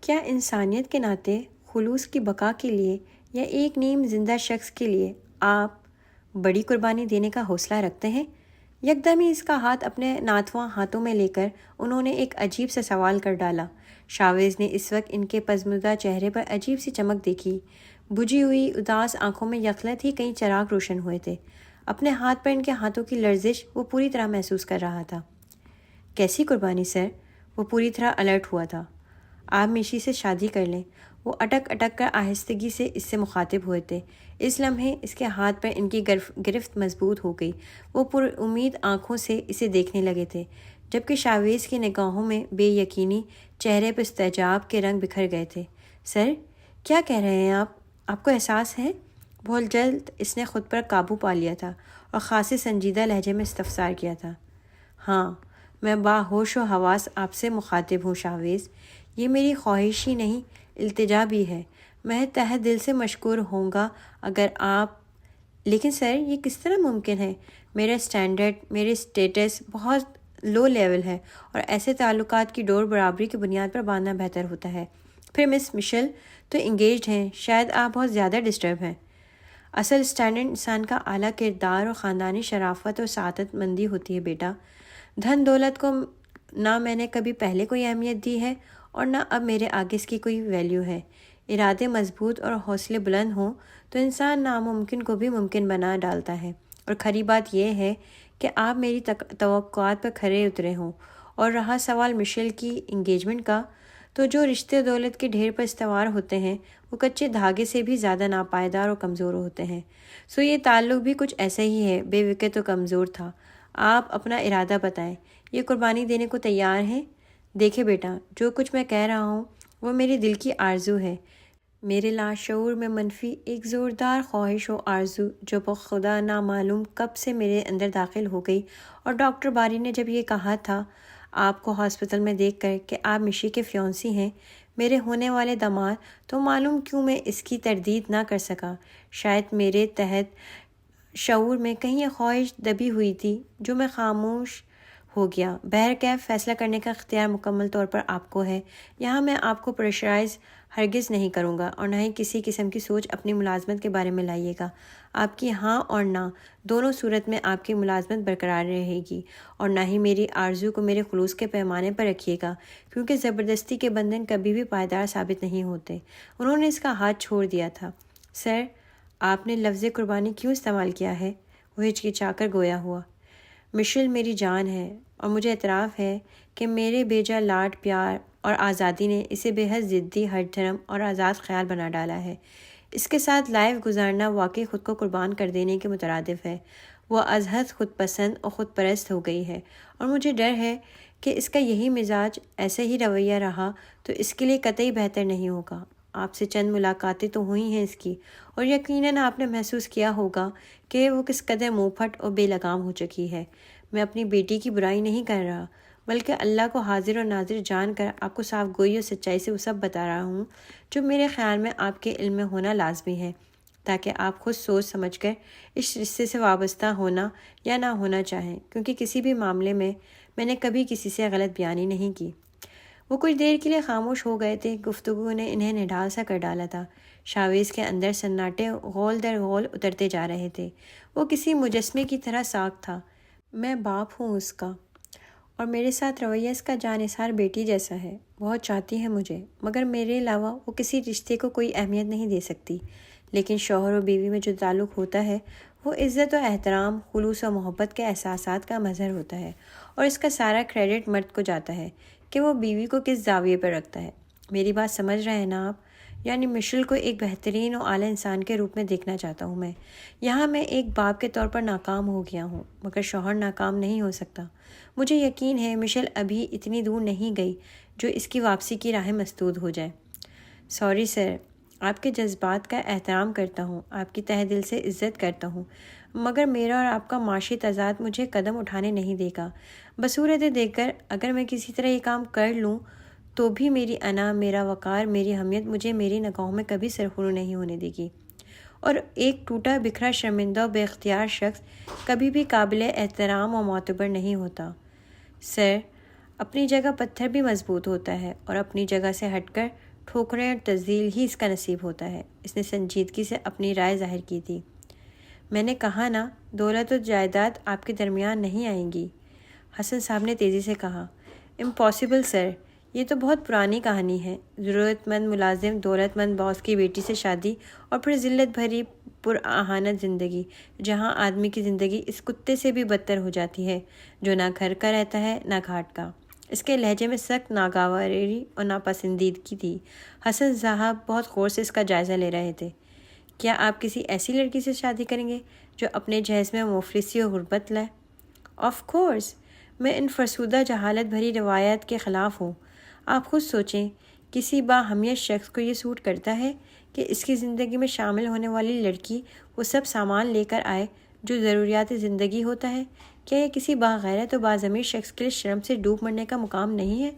کیا انسانیت کے ناطے خلوص کی بقا کے لیے یا ایک نیم زندہ شخص کے لیے آپ بڑی قربانی دینے کا حوصلہ رکھتے ہیں؟ یکدم ہی اس کا ہاتھ اپنے ناتواں ہاتھوں میں لے کر انہوں نے ایک عجیب سا سوال کر ڈالا۔ شاویز نے اس وقت ان کے پزمردہ چہرے پر عجیب سی چمک دیکھی، بجھی ہوئی اداس آنکھوں میں یکلت ہی کئی چراغ روشن ہوئے تھے، اپنے ہاتھ پر ان کے ہاتھوں کی لرزش وہ پوری طرح محسوس کر رہا تھا۔ کیسی قربانی سر؟ وہ پوری طرح الرٹ ہوا تھا۔ آپ میشی سے شادی کر لیں، وہ اٹک اٹک کر آہستگی سے اس سے مخاطب ہوئے تھے۔ اس لمحے اس کے ہاتھ پر ان کی گرفت مضبوط ہو گئی، وہ پر امید آنکھوں سے اسے دیکھنے لگے تھے، جبکہ شاویز کی نگاہوں میں بے یقینی، چہرے پر استعجاب کے رنگ بکھر گئے تھے۔ سر، کیا کہہ رہے ہیں آپ کو احساس ہے؟ بہت جلد اس نے خود پر قابو پا لیا تھا اور خاصے سنجیدہ لہجے میں استفسار کیا تھا۔ ہاں، میں باہوش و حواس آپ سے مخاطب ہوں شاویز، یہ میری خواہش ہی نہیں، التجا بھی ہے۔ میں تہہ دل سے مشکور ہوں گا اگر آپ… لیکن سر، یہ کس طرح ممکن ہے؟ میرا اسٹینڈرڈ، میرے اسٹیٹس بہت لو لیول ہے اور ایسے تعلقات کی ڈور برابری کی بنیاد پر باندھنا بہتر ہوتا ہے۔ پھر مس مشل تو انگیجڈ ہیں، شاید آپ بہت زیادہ ڈسٹرب ہیں۔ اصل اسٹینڈرڈ انسان کا اعلیٰ کردار اور خاندانی شرافت اور سعادت مندی ہوتی ہے بیٹا۔ دھن دولت کو نہ میں نے کبھی پہلے کوئی اہمیت دی ہے اور نہ اب میرے آگے اس کی کوئی ویلیو ہے۔ ارادے مضبوط اور حوصلے بلند ہوں تو انسان ناممکن کو بھی ممکن بنا ڈالتا ہے، اور کھری بات یہ ہے کہ آپ میری توقعات پر کھرے اترے ہوں۔ اور رہا سوال مشیل کی انگیجمنٹ کا، تو جو رشتے دولت کے ڈھیر پر استوار ہوتے ہیں وہ کچے دھاگے سے بھی زیادہ ناپائیدار اور کمزور ہوتے ہیں۔ سو یہ تعلق بھی کچھ ایسا ہی ہے، بے وقت و کمزور تھا۔ آپ اپنا ارادہ بتائیں، یہ قربانی دینے کو تیار ہیں؟ دیکھیں بیٹا، جو کچھ میں کہہ رہا ہوں وہ میری دل کی آرزو ہے، میرے لاشعور میں منفی ایک زوردار خواہش و آرزو جو بخدا نامعلوم کب سے میرے اندر داخل ہو گئی، اور ڈاکٹر باری نے جب یہ کہا تھا آپ کو ہاسپٹل میں دیکھ کر کہ آپ مشی کے فیونسی ہیں، میرے ہونے والے داماد، تو معلوم کیوں میں اس کی تردید نہ کر سکا۔ شاید میرے تحت شعور میں کہیں یہ خواہش دبی ہوئی تھی جو میں خاموش ہو گیا۔ بہرکیف فیصلہ کرنے کا اختیار مکمل طور پر آپ کو ہے۔ یہاں میں آپ کو پریشرائز ہرگز نہیں کروں گا اور نہ ہی کسی قسم کی سوچ اپنی ملازمت کے بارے میں لائیے گا۔ آپ کی ہاں اور نہ دونوں صورت میں آپ کی ملازمت برقرار رہے گی، اور نہ ہی میری آرزو کو میرے خلوص کے پیمانے پر رکھیے گا، کیونکہ زبردستی کے بندھن کبھی بھی پائیدار ثابت نہیں ہوتے۔ انہوں نے اس کا ہاتھ چھوڑ دیا تھا۔ سر، آپ نے لفظ قربانی کیوں استعمال کیا ہے؟ وہ ہچکچا کر گویا ہوا۔ مشل میری جان ہے، اور مجھے اعتراف ہے کہ میرے بیجا لاڈ، پیار اور آزادی نے اسے بے حد ضدی، ہر دھرم اور آزاد خیال بنا ڈالا ہے۔ اس کے ساتھ لائف گزارنا واقعی خود کو قربان کر دینے کے مترادف ہے۔ وہ از حد خود پسند اور خود پرست ہو گئی ہے، اور مجھے ڈر ہے کہ اس کا یہی مزاج، ایسا ہی رویہ رہا تو اس کے لیے قطعی بہتر نہیں ہوگا۔ آپ سے چند ملاقاتیں تو ہوئی ہیں اس کی، اور یقیناً آپ نے محسوس کیا ہوگا کہ وہ کس قدر منہ پھٹ اور بے لگام ہو چکی ہے۔ میں اپنی بیٹی کی برائی نہیں کر رہا، بلکہ اللہ کو حاضر اور ناظر جان کر آپ کو صاف گوئی اور سچائی سے وہ سب بتا رہا ہوں جو میرے خیال میں آپ کے علم میں ہونا لازمی ہے، تاکہ آپ خود سوچ سمجھ کر اس رشتے سے وابستہ ہونا یا نہ ہونا چاہیں، کیونکہ کسی بھی معاملے میں میں نے کبھی کسی سے غلط بیانی نہیں کی۔ وہ کچھ دیر کے لیے خاموش ہو گئے تھے۔ گفتگو نے انہیں نڈھال سا کر ڈالا تھا۔ شاویز کے اندر سناٹے غول در غول اترتے جا رہے تھے۔ وہ کسی مجسمے کی طرح ساکھ تھا۔ میں باپ ہوں اس کا، اور میرے ساتھ رویہ اس کا جانثار بیٹی جیسا ہے۔ بہت چاہتی ہے مجھے، مگر میرے علاوہ وہ کسی رشتے کو کوئی اہمیت نہیں دے سکتی۔ لیکن شوہر اور بیوی میں جو تعلق ہوتا ہے وہ عزت و احترام، خلوص و محبت کے احساسات کا مظہر ہوتا ہے، اور اس کا سارا کریڈٹ مرد کو جاتا ہے کہ وہ بیوی کو کس زاویے پر رکھتا ہے۔ میری بات سمجھ رہے ہیں نا آپ؟ یعنی مشل کو ایک بہترین و اعلیٰ انسان کے روپ میں دیکھنا چاہتا ہوں میں۔ یہاں میں ایک باپ کے طور پر ناکام ہو گیا ہوں، مگر شوہر ناکام نہیں ہو سکتا۔ مجھے یقین ہے مشل ابھی اتنی دور نہیں گئی جو اس کی واپسی کی راہیں مسدود ہو جائے۔ سوری سر، آپ کے جذبات کا احترام کرتا ہوں، آپ کی تہ دل سے عزت کرتا ہوں، مگر میرا اور آپ کا معاشی تضاد مجھے قدم اٹھانے نہیں دے گا۔ بصورت دیکھ کر اگر میں کسی طرح یہ کام کر لوں تو بھی میری انا، میرا وقار، میری اہمیت مجھے میری نگاہوں میں کبھی سرخرو نہیں ہونے دے گی، اور ایک ٹوٹا بکھرا شرمندہ و بے اختیار شخص کبھی بھی قابل احترام و معتبر نہیں ہوتا۔ سر، اپنی جگہ پتھر بھی مضبوط ہوتا ہے، اور اپنی جگہ سے ہٹ کر ٹھوکریں اور تذلیل ہی اس کا نصیب ہوتا ہے۔ اس نے سنجیدگی سے اپنی رائے ظاہر کی تھی۔ میں نے کہا نا، دولت و جائیداد آپ کے درمیان نہیں آئیں گی، حسن صاحب نے تیزی سے کہا۔ امپاسبل سر، یہ تو بہت پرانی کہانی ہے۔ ضرورت مند ملازم دولت مند باس کی بیٹی سے شادی، اور پھر ذلت بھری پرآہانت زندگی، جہاں آدمی کی زندگی اس کتے سے بھی بدتر ہو جاتی ہے جو نہ گھر کا رہتا ہے نہ گھاٹ کا۔ اس کے لہجے میں سخت ناگواری اور ناپسندیدگی تھی۔ حسن صاحب بہت غور سے اس کا جائزہ لے رہے تھے۔ کیا آپ کسی ایسی لڑکی سے شادی کریں گے جو اپنے جہیز میں مفلسی و غربت لائے؟ آف کورس، میں ان فرسودہ جہالت بھری روایات کے خلاف ہوں۔ آپ خود سوچیں، کسی باہمیت شخص کو یہ سوٹ کرتا ہے کہ اس کی زندگی میں شامل ہونے والی لڑکی وہ سب سامان لے کر آئے جو ضروریات زندگی ہوتا ہے؟ کیا یہ کسی باغیرت و باضمیر شخص کے لیے شرم سے ڈوب مرنے کا مقام نہیں ہے؟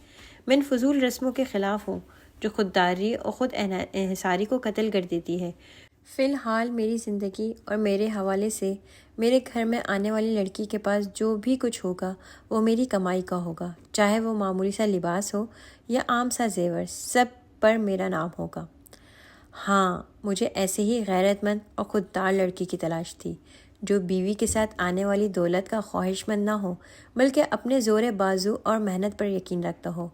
میں ان فضول رسموں کے خلاف ہوں جو خودداری اور خود انحصاری کو قتل کر دیتی ہے۔ فی الحال میری زندگی اور میرے حوالے سے میرے گھر میں آنے والی لڑکی کے پاس جو بھی کچھ ہوگا وہ میری کمائی کا ہوگا، چاہے وہ معمولی سا لباس ہو یا عام سا زیور، سب پر میرا نام ہوگا۔ ہاں، مجھے ایسے ہی غیرت مند اور خوددار لڑکی کی تلاش تھی جو بیوی کے ساتھ آنے والی دولت کا خواہش مند نہ ہو، بلکہ اپنے زور بازو اور محنت پر یقین رکھتا ہو۔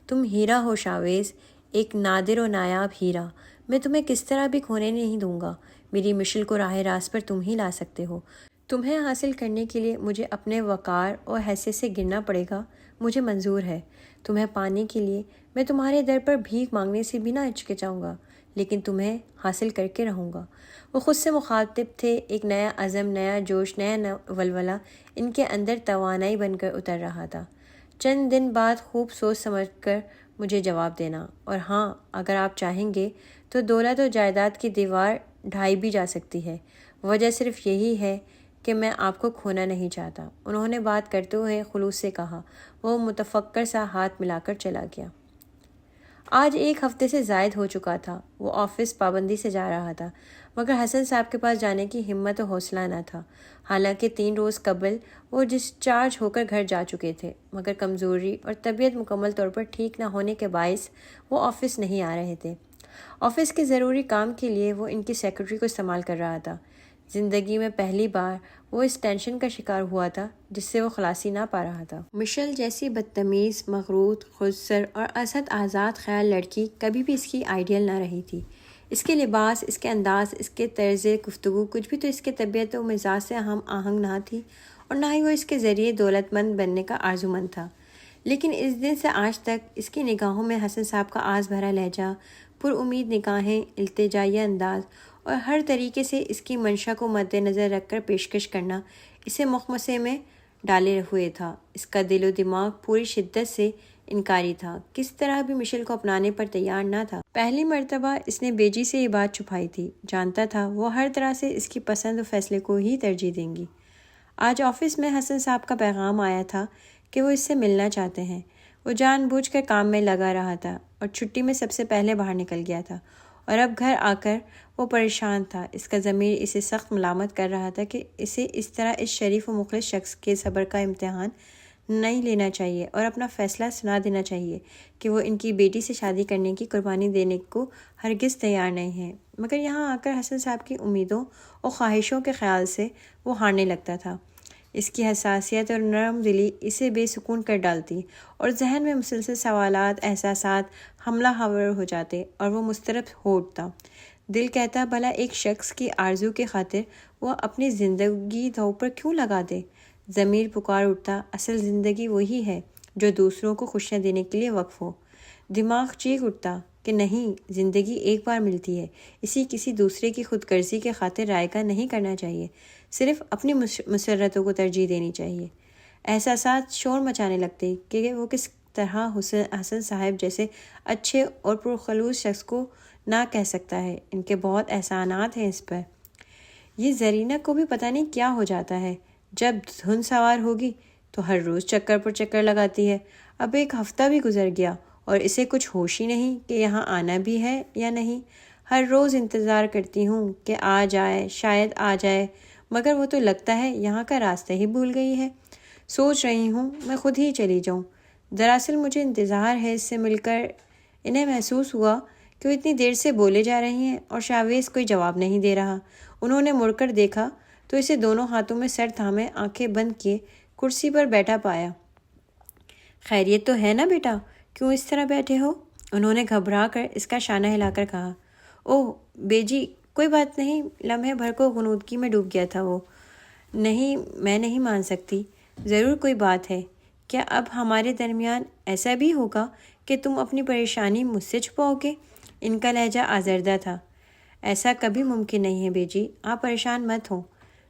تم ہیرا ہو شاویز، ایک نادر و نایاب ہیرا۔ میں تمہیں کس طرح بھی کھونے نہیں دوں گا۔ میری مشل کو راہ راست پر تم ہی لا سکتے ہو۔ تمہیں حاصل کرنے کے لیے مجھے اپنے وقار اور حیثیت سے گرنا پڑے گا، مجھے منظور ہے۔ تمہیں پانے کے لیے میں تمہارے در پر بھیک مانگنے سے بھی نہ ہچکچاؤں گا، لیکن تمہیں حاصل کر کے رہوں گا۔ وہ خود سے مخاطب تھے، ایک نیا عزم، نیا جوش، نیا ولولہ ان کے اندر توانائی بن کر اتر رہا تھا۔ چند دن بعد خوب سوچ سمجھ کر مجھے جواب دینا، اور ہاں، اگر آپ چاہیں گے تو دولت و جائیداد کی دیوار ڈھائی بھی جا سکتی ہے۔ وجہ صرف یہی ہے کہ میں آپ کو کھونا نہیں چاہتا، انہوں نے بات کرتے ہوئے خلوص سے کہا۔ وہ متفکر سا ہاتھ ملا کر چلا گیا۔ آج ایک ہفتے سے زائد ہو چکا تھا۔ وہ آفس پابندی سے جا رہا تھا، مگر حسن صاحب کے پاس جانے کی ہمت و حوصلہ نہ تھا۔ حالانکہ 3 روز قبل وہ ڈسچارج ہو کر گھر جا چکے تھے، مگر کمزوری اور طبیعت مکمل طور پر ٹھیک نہ ہونے کے باعث وہ آفس نہیں آ رہے تھے۔ آفس کے ضروری کام کے لیے وہ ان کی سیکرٹری کو استعمال کر رہا تھا۔ زندگی میں پہلی بار وہ اس ٹینشن کا شکار ہوا تھا جس سے وہ خلاصی نہ پا رہا تھا۔ مشل جیسی بدتمیز، مغرور، خودسر اور ازحد آزاد خیال لڑکی کبھی بھی اس کی آئیڈیل نہ رہی تھی۔ اس کے لباس، اس کے انداز، اس کے طرز گفتگو، کچھ بھی تو اس کے طبیعت و مزاج سے ہم آہنگ نہ تھی، اور نہ ہی وہ اس کے ذریعے دولت مند بننے کا آرزومند تھا۔ لیکن اس دن سے آج تک اس کی نگاہوں میں حسن صاحب کا آز بھرا لہجہ، پر امید نگاہیں، التجائیہ انداز اور ہر طریقے سے اس کی منشا کو مد نظر رکھ کر پیشکش کرنا اسے مخمصے میں ڈالے ہوئے تھا۔ اس کا دل و دماغ پوری شدت سے انکاری تھا، کس طرح بھی مشل کو اپنانے پر تیار نہ تھا۔ پہلی مرتبہ اس نے بیجی سے یہ بات چھپائی تھی، جانتا تھا وہ ہر طرح سے اس کی پسند و فیصلے کو ہی ترجیح دیں گی۔ آج آفس میں حسن صاحب کا پیغام آیا تھا کہ وہ اس سے ملنا چاہتے ہیں۔ وہ جان بوجھ کر کام میں لگا رہا تھا اور چھٹی میں سب سے پہلے باہر نکل گیا تھا، اور اب گھر آ کر وہ پریشان تھا۔ اس کا ضمیر اسے سخت ملامت کر رہا تھا کہ اسے اس طرح اس شریف و مخلص شخص کے صبر کا امتحان نہیں لینا چاہیے اور اپنا فیصلہ سنا دینا چاہیے کہ وہ ان کی بیٹی سے شادی کرنے کی قربانی دینے کو ہرگز تیار نہیں ہے۔ مگر یہاں آ کر حسن صاحب کی امیدوں اور خواہشوں کے خیال سے وہ ہارنے لگتا تھا۔ اس کی حساسیت اور نرم دلی اسے بے سکون کر ڈالتی، اور ذہن میں مسلسل سوالات، احساسات حملہ آور ہو جاتے، اور وہ مضطرب ہو اٹھتا۔ دل کہتا، بھلا ایک شخص کی آرزو کی خاطر وہ اپنی زندگی داؤ پر کیوں لگا دے؟ ضمیر پکار اٹھتا، اصل زندگی وہی ہے جو دوسروں کو خوشیاں دینے کے لیے وقف ہو۔ دماغ چیخ اٹھتا کہ نہیں، زندگی ایک بار ملتی ہے، اسی کسی دوسرے کی خود غرضی کے خاطر رائگاں نہیں کرنا چاہیے، صرف اپنی مسرتوں کو ترجیح دینی چاہیے۔ احساسات شور مچانے لگتے کہ وہ کس طرح حسن صاحب جیسے اچھے اور پرخلوص شخص کو نہ کہہ سکتا ہے، ان کے بہت احسانات ہیں اس پر۔ یہ زرینہ کو بھی پتہ نہیں کیا ہو جاتا ہے، جب دھن سوار ہوگی تو ہر روز چکر پر چکر لگاتی ہے۔ اب ایک ہفتہ بھی گزر گیا اور اسے کچھ ہوش ہی نہیں کہ یہاں آنا بھی ہے یا نہیں۔ ہر روز انتظار کرتی ہوں کہ آ جائے، شاید آ جائے، مگر وہ تو لگتا ہے یہاں کا راستہ ہی بھول گئی ہے۔ سوچ رہی ہوں میں خود ہی چلی جاؤں۔ دراصل مجھے انتظار ہے، اس سے مل کر انہیں محسوس ہوا کہ وہ اتنی دیر سے بولے جا رہی ہیں اور شاویز کوئی جواب نہیں دے رہا۔ انہوں نے مڑ کر دیکھا تو اسے دونوں ہاتھوں میں سر تھامے، آنکھیں بند کیے کرسی پر بیٹھا پایا۔ خیریت تو ہے نا بیٹا؟ کیوں اس طرح بیٹھے ہو؟ انہوں نے گھبرا کر اس کا شانہ ہلا کر کہا۔ اوہ بیجی، کوئی بات نہیں، لمحے بھر کو غنودگی میں ڈوب گیا تھا وہ۔ نہیں، میں نہیں مان سکتی۔ ضرور کوئی بات ہے۔ کیا اب ہمارے درمیان ایسا بھی ہوگا کہ تم اپنی پریشانی مجھ سے چھپاؤ گے؟ ان کا لہجہ آزردہ تھا۔ ایسا کبھی ممکن نہیں ہے بیجی، آپ پریشان مت ہوں۔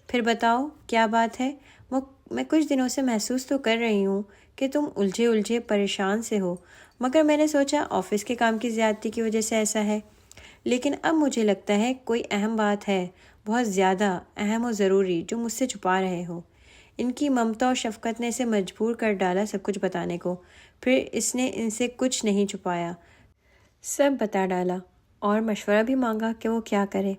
پھر بتاؤ کیا بات ہے؟ میں کچھ دنوں سے محسوس تو کر رہی ہوں کہ تم الجھے پریشان سے ہو، مگر میں نے سوچا آفس کے کام کی زیادتی کی وجہ سے ایسا ہے۔ لیکن اب مجھے لگتا ہے کوئی اہم بات ہے، بہت زیادہ اہم و ضروری، جو مجھ سے چھپا رہے ہو۔ ان کی ممتا و شفقت نے اسے مجبور کر ڈالا سب کچھ بتانے کو۔ پھر اس نے ان سے کچھ نہیں چھپایا، سب بتا ڈالا اور مشورہ بھی مانگا کہ وہ کیا کرے۔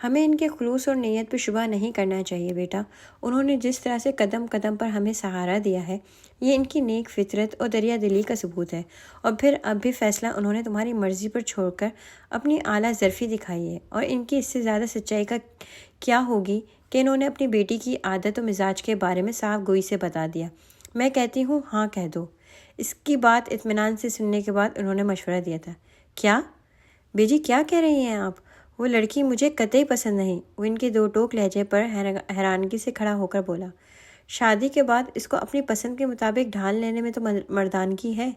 ہمیں ان کے خلوص اور نیت پہ شبہ نہیں کرنا چاہیے بیٹا۔ انہوں نے جس طرح سے قدم قدم پر ہمیں سہارا دیا ہے، یہ ان کی نیک فطرت اور دریا دلی کا ثبوت ہے۔ اور پھر اب بھی فیصلہ انہوں نے تمہاری مرضی پر چھوڑ کر اپنی اعلیٰ ظرفی دکھائی ہے، اور ان کی اس سے زیادہ سچائی کا کیا ہوگی کہ انہوں نے اپنی بیٹی کی عادت و مزاج کے بارے میں صاف گوئی سے بتا دیا۔ میں کہتی ہوں ہاں کہہ دو۔ اس کی بات اطمینان سے سننے کے بعد انہوں نے مشورہ دیا تھا۔ کیا بیجی، کیا کہہ رہی ہیں آپ؟ وہ لڑکی مجھے قطعی پسند نہیں۔ وہ ان کے دو ٹوک لہجے پر حیرانگی سے کھڑا ہو کر بولا۔ شادی کے بعد اس کو اپنی پسند کے مطابق ڈھال لینے میں تو مردانگی ہے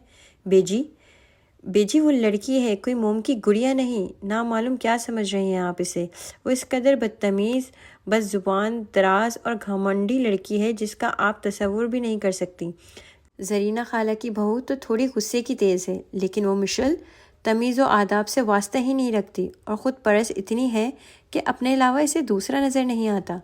بیجی وہ لڑکی ہے، کوئی موم کی گڑیا نہیں۔ نامعلوم کیا سمجھ رہی ہیں آپ اسے؟ وہ اس قدر بدتمیز، بس زبان دراز اور گھمنڈی لڑکی ہے جس کا آپ تصور بھی نہیں کر سکتی۔ زرینہ خالہ کی بہو تو تھوڑی غصے کی تیز ہے، لیکن وہ مشل تمیز و آداب سے واسطہ ہی نہیں رکھتی، اور خود پرست اتنی ہے کہ اپنے علاوہ اسے دوسرا نظر نہیں آتا۔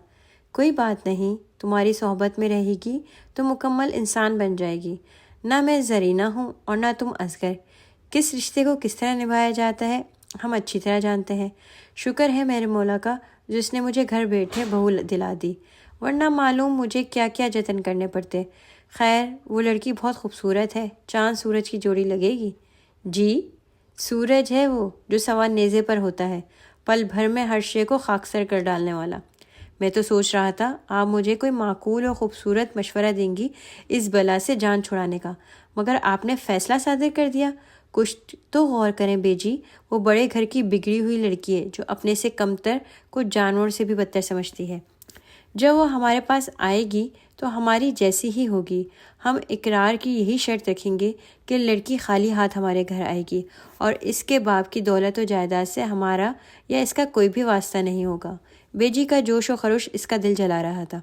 کوئی بات نہیں، تمہاری صحبت میں رہے گی تو مکمل انسان بن جائے گی۔ نہ میں زرینہ ہوں اور نہ تم اصغر۔ کس رشتے کو کس طرح نبھایا جاتا ہے ہم اچھی طرح جانتے ہیں۔ شکر ہے میرے مولا کا جس نے مجھے گھر بیٹھے بہو دلا دی، ورنہ معلوم مجھے کیا کیا جتن کرنے پڑتے۔ خیر، وہ لڑکی بہت خوبصورت ہے، چاند سورج کی جوڑی لگے گی۔ جی، سورج ہے وہ جو سوا نیزے پر ہوتا ہے، پل بھر میں ہر شے کو خاکسر کر ڈالنے والا۔ میں تو سوچ رہا تھا آپ مجھے کوئی معقول اور خوبصورت مشورہ دیں گی اس بلا سے جان چھڑانے کا، مگر آپ نے فیصلہ صادر کر دیا۔ کچھ تو غور کریں بیجی، وہ بڑے گھر کی بگڑی ہوئی لڑکی ہے جو اپنے سے کمتر کو جانور سے بھی بدتر سمجھتی ہے۔ جب وہ ہمارے پاس آئے گی تو ہماری جیسی ہی ہوگی۔ ہم اقرار کی یہی شرط رکھیں گے کہ لڑکی خالی ہاتھ ہمارے گھر آئے گی، اور اس کے باپ کی دولت و جائیداد سے ہمارا یا اس کا کوئی بھی واسطہ نہیں ہوگا۔ بیجی کا جوش و خروش اس کا دل جلا رہا تھا۔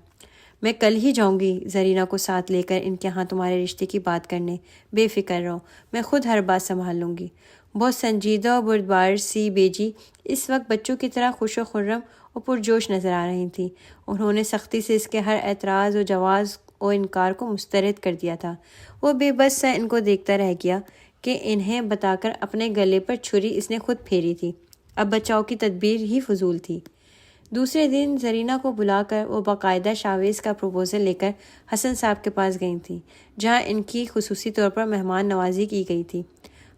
میں کل ہی جاؤں گی زرینہ کو ساتھ لے کر ان کے ہاں تمہارے رشتے کی بات کرنے۔ بے فکر رہو، میں خود ہر بات سنبھال لوں گی۔ بہت سنجیدہ اور بردبار سی بیجی اس وقت بچوں کی طرح خوش و خرم اور پرجوش نظر آ رہی تھیں۔ انہوں نے سختی سے اس کے ہر اعتراض و جواز و انکار کو مسترد کر دیا تھا۔ وہ بے بس سا ان کو دیکھتا رہ گیا کہ انہیں بتا کر اپنے گلے پر چھری اس نے خود پھیری تھی۔ اب بچاؤ کی تدبیر ہی فضول تھی۔ دوسرے دن زرینہ کو بلا کر وہ باقاعدہ شاویز کا پروپوزل لے کر حسن صاحب کے پاس گئی تھیں، جہاں ان کی خصوصی طور پر مہمان نوازی کی گئی تھی۔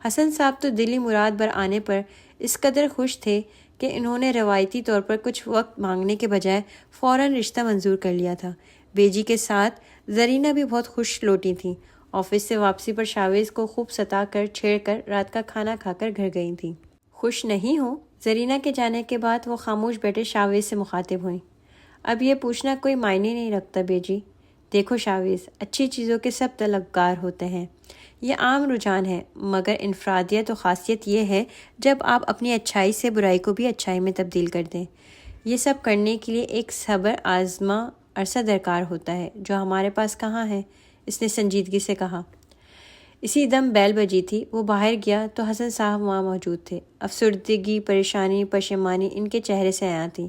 حسن صاحب تو دلی مراد بر آنے پر اس قدر خوش تھے کہ انہوں نے روایتی طور پر کچھ وقت مانگنے کے بجائے فوراً رشتہ منظور کر لیا تھا۔ بیجی کے ساتھ زرینہ بھی بہت خوش لوٹی تھیں۔ آفس سے واپسی پر شاویز کو خوب ستا کر چھیڑ کر رات کا کھانا کھا کر گھر گئی تھیں۔ خوش نہیں ہو؟ زرینہ کے جانے کے بعد وہ خاموش بیٹھے شاویز سے مخاطب ہوئیں۔ اب یہ پوچھنا کوئی معنی نہیں رکھتا بیجی۔ دیکھو شاویز، اچھی چیزوں کے سب طلبگار ہوتے ہیں، یہ عام رجحان ہے، مگر انفرادیت و خاصیت یہ ہے جب آپ اپنی اچھائی سے برائی کو بھی اچھائی میں تبدیل کر دیں۔ یہ سب کرنے کے لیے ایک صبر آزما عرصہ درکار ہوتا ہے جو ہمارے پاس کہاں ہے، اس نے سنجیدگی سے کہا۔ اسی دم بیل بجی تھی۔ وہ باہر گیا تو حسن صاحب وہاں موجود تھے۔ افسردگی، پریشانی، پشیمانی ان کے چہرے سے عیاں تھی۔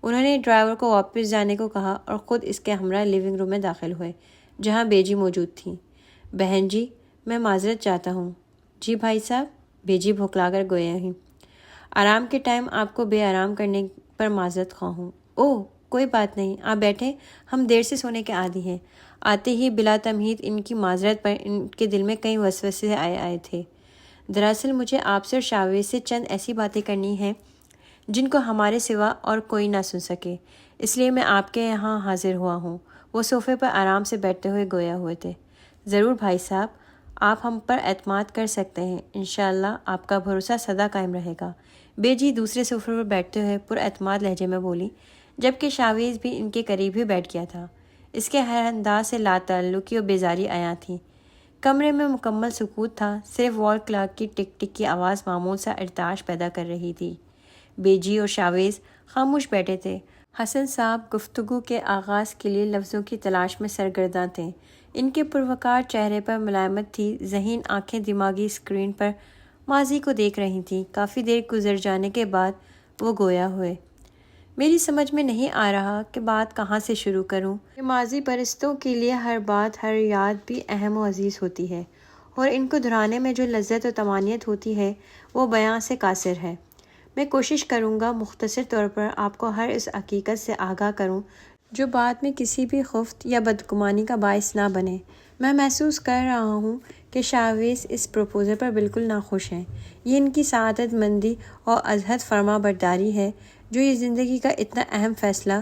انہوں نے ڈرائیور کو واپس جانے کو کہا اور خود اس کے ہمراہ لیونگ روم میں داخل ہوئے، جہاں بیجی موجود تھیں۔ بہن جی، میں معذرت چاہتا ہوں۔ جی بھائی صاحب، بیجی بھوکلا کر گویا ہی۔ آرام کے ٹائم آپ کو بے آرام کرنے پر معذرت خواہ ہوں۔ اوہ کوئی بات نہیں، آپ بیٹھیں، ہم دیر سے سونے کے عادی ہیں۔ آتے ہی بلا تمہید ان کی معذرت پر ان کے دل میں کئی وسوسے آئے تھے۔ دراصل مجھے آپ سے اور شاویز سے چند ایسی باتیں کرنی ہیں جن کو ہمارے سوا اور کوئی نہ سن سکے، اس لیے میں آپ کے یہاں حاضر ہوا ہوں۔ وہ صوفے پر آرام سے بیٹھتے ہوئے گویا ہوئے تھے۔ ضرور بھائی صاحب، آپ ہم پر اعتماد کر سکتے ہیں، انشاءاللہ آپ کا بھروسہ سدا قائم رہے گا، بیجی دوسرے صوفے پر بیٹھتے ہوئے پر اعتماد لہجے میں بولی، جبکہ شاویز بھی ان کے قریب ہی بیٹھ گیا تھا۔ اس کے ہر انداز سے لا تعلقی و بیزاری عیاں تھی۔ کمرے میں مکمل سکوت تھا، صرف وال کلاک کی ٹک ٹک کی آواز معمول سا ارتعاش پیدا کر رہی تھی۔ بیجی اور شاویز خاموش بیٹھے تھے۔ حسن صاحب گفتگو کے آغاز کے لیے لفظوں کی تلاش میں سرگرداں تھے۔ ان کے پروقار چہرے پر ملائمت تھی، ذہین آنکھیں دماغی اسکرین پر ماضی کو دیکھ رہی تھیں۔ کافی دیر گزر جانے کے بعد وہ گویا ہوئے۔ میری سمجھ میں نہیں آ رہا کہ بات کہاں سے شروع کروں۔ یہ ماضی پرستوں کے لیے ہر بات، ہر یاد بھی اہم و عزیز ہوتی ہے، اور ان کو دہرانے میں جو لذت و طمانینت ہوتی ہے وہ بیاں سے قاصر ہے۔ میں کوشش کروں گا مختصر طور پر آپ کو ہر اس حقیقت سے آگاہ کروں جو بعد میں کسی بھی خفت یا بدگمانی کا باعث نہ بنے۔ میں محسوس کر رہا ہوں کہ شاویز اس پروپوزل پر بالکل ناخوش ہیں۔ یہ ان کی سعادت مندی اور ازحد فرما برداری ہے جو یہ زندگی کا اتنا اہم فیصلہ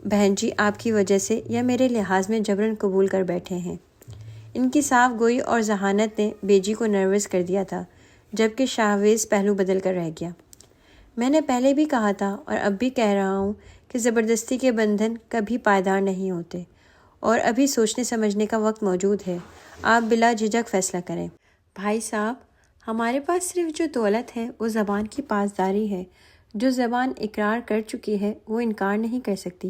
بہن جی آپ کی وجہ سے یا میرے لحاظ میں جبراً قبول کر بیٹھے ہیں۔ ان کی صاف گوئی اور ذہانت نے بیجی کو نروس کر دیا تھا، جبکہ شاویز پہلو بدل کر رہ گیا۔ میں نے پہلے بھی کہا تھا اور اب بھی کہہ رہا ہوں کہ زبردستی کے بندھن کبھی پائیدار نہیں ہوتے، اور ابھی سوچنے سمجھنے کا وقت موجود ہے۔ آپ بلا جھجک فیصلہ کریں۔ بھائی صاحب، ہمارے پاس صرف جو دولت ہے وہ زبان کی پاسداری ہے۔ جو زبان اقرار کر چکی ہے وہ انکار نہیں کر سکتی۔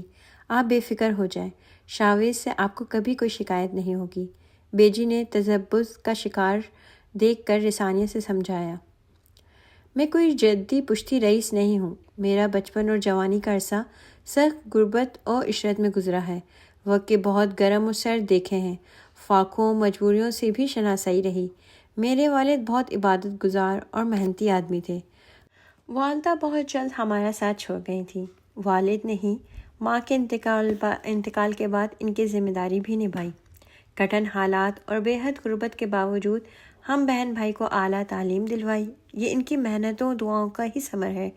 آپ بے فکر ہو جائیں، شاویز سے آپ کو کبھی کوئی شکایت نہیں ہوگی، بیجی نے تذبذب کا شکار دیکھ کر رسانیت سے سمجھایا۔ میں کوئی جدی پشتی رئیس نہیں ہوں۔ میرا بچپن اور جوانی کا عرصہ سخت غربت اور عشرت میں گزرا ہے۔ وقت کے بہت گرم و سرد دیکھے ہیں، فاقوں مجبوریوں سے بھی شناسائی رہی۔ میرے والد بہت عبادت گزار اور محنتی آدمی تھے۔ والدہ بہت جلد ہمارا ساتھ چھوڑ گئی تھی۔ والد نے ہی ماں کے انتقال کے بعد ان کی ذمہ داری بھی نبھائی۔ کٹھن حالات اور بے حد غربت کے باوجود ہم بہن بھائی کو اعلیٰ تعلیم دلوائی۔ یہ ان کی محنتوں دعاؤں کا ہی ثمر ہے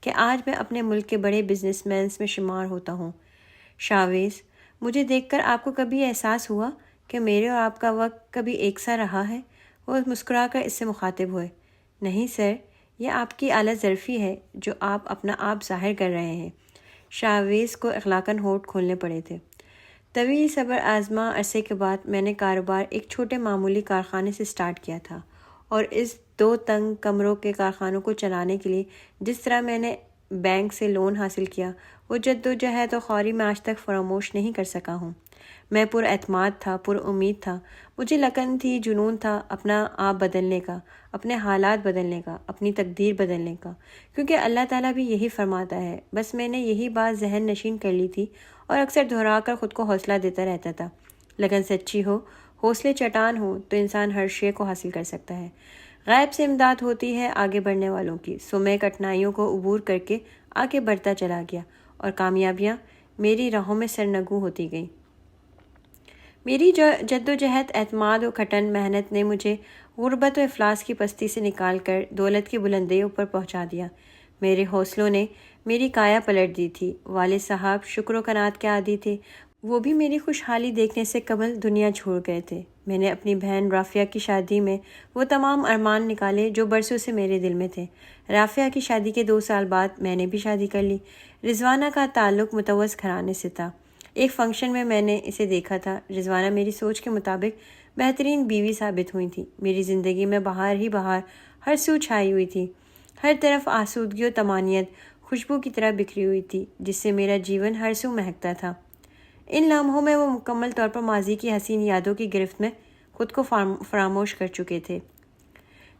کہ آج میں اپنے ملک کے بڑے بزنس مینز میں شمار ہوتا ہوں۔ شاویز، مجھے دیکھ کر آپ کو کبھی احساس ہوا کہ میرے اور آپ کا وقت کبھی ایک سا رہا ہے؟ وہ مسکرا کر اس سے مخاطب ہوئے۔ نہیں سر، یہ آپ کی اعلیٰ ظرفی ہے جو آپ اپنا آپ ظاہر کر رہے ہیں۔ شاویز کو اخلاقاً ہونٹ کھولنے پڑے تھے۔ طویل صبر آزما عرصے کے بعد میں نے کاروبار ایک چھوٹے معمولی کارخانے سے سٹارٹ کیا تھا، اور اس 2 تنگ کمروں کے کارخانوں کو چلانے کے لیے جس طرح میں نے بینک سے لون حاصل کیا، وہ جدوجہد اور خواری میں آج تک فراموش نہیں کر سکا ہوں۔ میں پر اعتماد تھا، پر امید تھا، مجھے لگن تھی، جنون تھا اپنا آپ بدلنے کا، اپنے حالات بدلنے کا، اپنی تقدیر بدلنے کا، کیونکہ اللہ تعالیٰ بھی یہی فرماتا ہے۔ بس میں نے یہی بات ذہن نشین کر لی تھی اور اکثر دہرا کر خود کو حوصلہ دیتا رہتا تھا۔ لگن سچی ہو، حوصلے چٹان ہو تو انسان ہر شے کو حاصل کر سکتا ہے۔ غیب سے امداد ہوتی ہے آگے بڑھنے والوں کی۔ سو میں کٹھنائیوں کو عبور کر کے آگے بڑھتا چلا گیا، اور کامیابیاں میری راہوں میں سرنگوں ہوتی گئیں۔ میری جدوجہد، اعتماد و کھٹن محنت نے مجھے غربت و افلاس کی پستی سے نکال کر دولت کی بلندیوں پر پہنچا دیا۔ میرے حوصلوں نے میری کایا پلٹ دی تھی۔ والد صاحب شکر و قناعت کے عادی تھے، وہ بھی میری خوشحالی دیکھنے سے قبل دنیا چھوڑ گئے تھے۔ میں نے اپنی بہن رافعہ کی شادی میں وہ تمام ارمان نکالے جو برسوں سے میرے دل میں تھے۔ رافعہ کی شادی کے 2 سال بعد میں نے بھی شادی کر لی۔ رضوانہ کا تعلق متوسط گھرانے سے تھا۔ ایک فنکشن میں نے اسے دیکھا تھا۔ رضوانہ میری سوچ کے مطابق بہترین بیوی ثابت ہوئی تھی۔ میری زندگی میں بہار ہی بہار ہر سو چھائی ہوئی تھی، ہر طرف آسودگی و طمانینت خوشبو کی طرح بکھری ہوئی تھی، جس سے میرا جیون ہر سو مہکتا تھا۔ ان لمحوں میں وہ مکمل طور پر ماضی کی حسین یادوں کی گرفت میں خود کو فراموش کر چکے تھے۔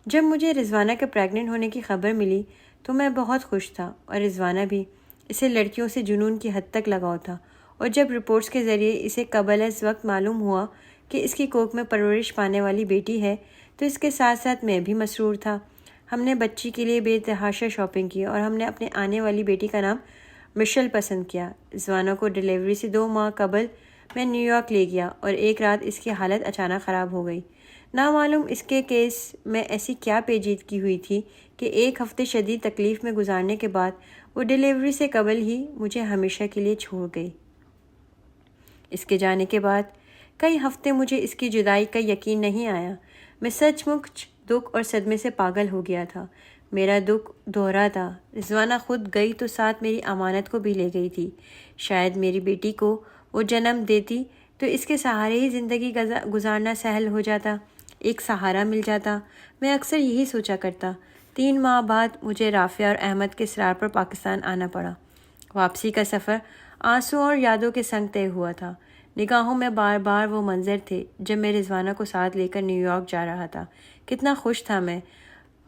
جب مجھے رضوانہ کے پریگننٹ ہونے کی خبر ملی تو میں بہت خوش تھا، اور رضوانہ بھی۔ اسے لڑکیوں سے جنون کی حد تک لگاؤ تھا، اور جب رپورٹس کے ذریعے اسے قبل از وقت معلوم ہوا کہ اس کی کوکھ میں پرورش پانے والی بیٹی ہے تو اس کے ساتھ ساتھ میں بھی مسرور تھا۔ ہم نے بچی کے لیے بے تحاشا شاپنگ کی اور ہم نے اپنے آنے والی بیٹی کا نام مشل پسند کیا۔ رضوانہ کو ڈیلیوری سے 2 ماہ قبل میں نیو یارک لے گیا اور ایک رات اس کی حالت اچانک خراب ہو گئی۔ نامعلوم اس کے کیس میں ایسی کیا پیچیدگی ہوئی تھی کہ 1 ہفتے شدید تکلیف میں گزارنے کے بعد وہ ڈیلیوری سے قبل ہی مجھے ہمیشہ کے لیے چھوڑ گئی۔ اس کے جانے کے بعد کئی ہفتے مجھے اس کی جدائی کا یقین نہیں آیا۔ میں سچ مچ دکھ اور صدمے سے پاگل ہو گیا تھا۔ میرا دکھ دوہرا تھا۔ رضوانہ خود گئی تو ساتھ میری امانت کو بھی لے گئی تھی۔ شاید میری بیٹی کو وہ جنم دیتی تو اس کے سہارے ہی زندگی گزارنا سہل ہو جاتا، ایک سہارا مل جاتا۔ میں اکثر یہی سوچا کرتا۔ 3 ماہ بعد مجھے رافعہ اور احمد کے اصرار پر پاکستان آنا پڑا۔ واپسی کا سفر آنسو اور یادوں کے سنگ طے ہوا تھا۔ نگاہوں میں بار بار وہ منظر تھے جب میں رضوانہ کو ساتھ لے کر نیو یارک جا رہا تھا۔ کتنا خوش تھا میں،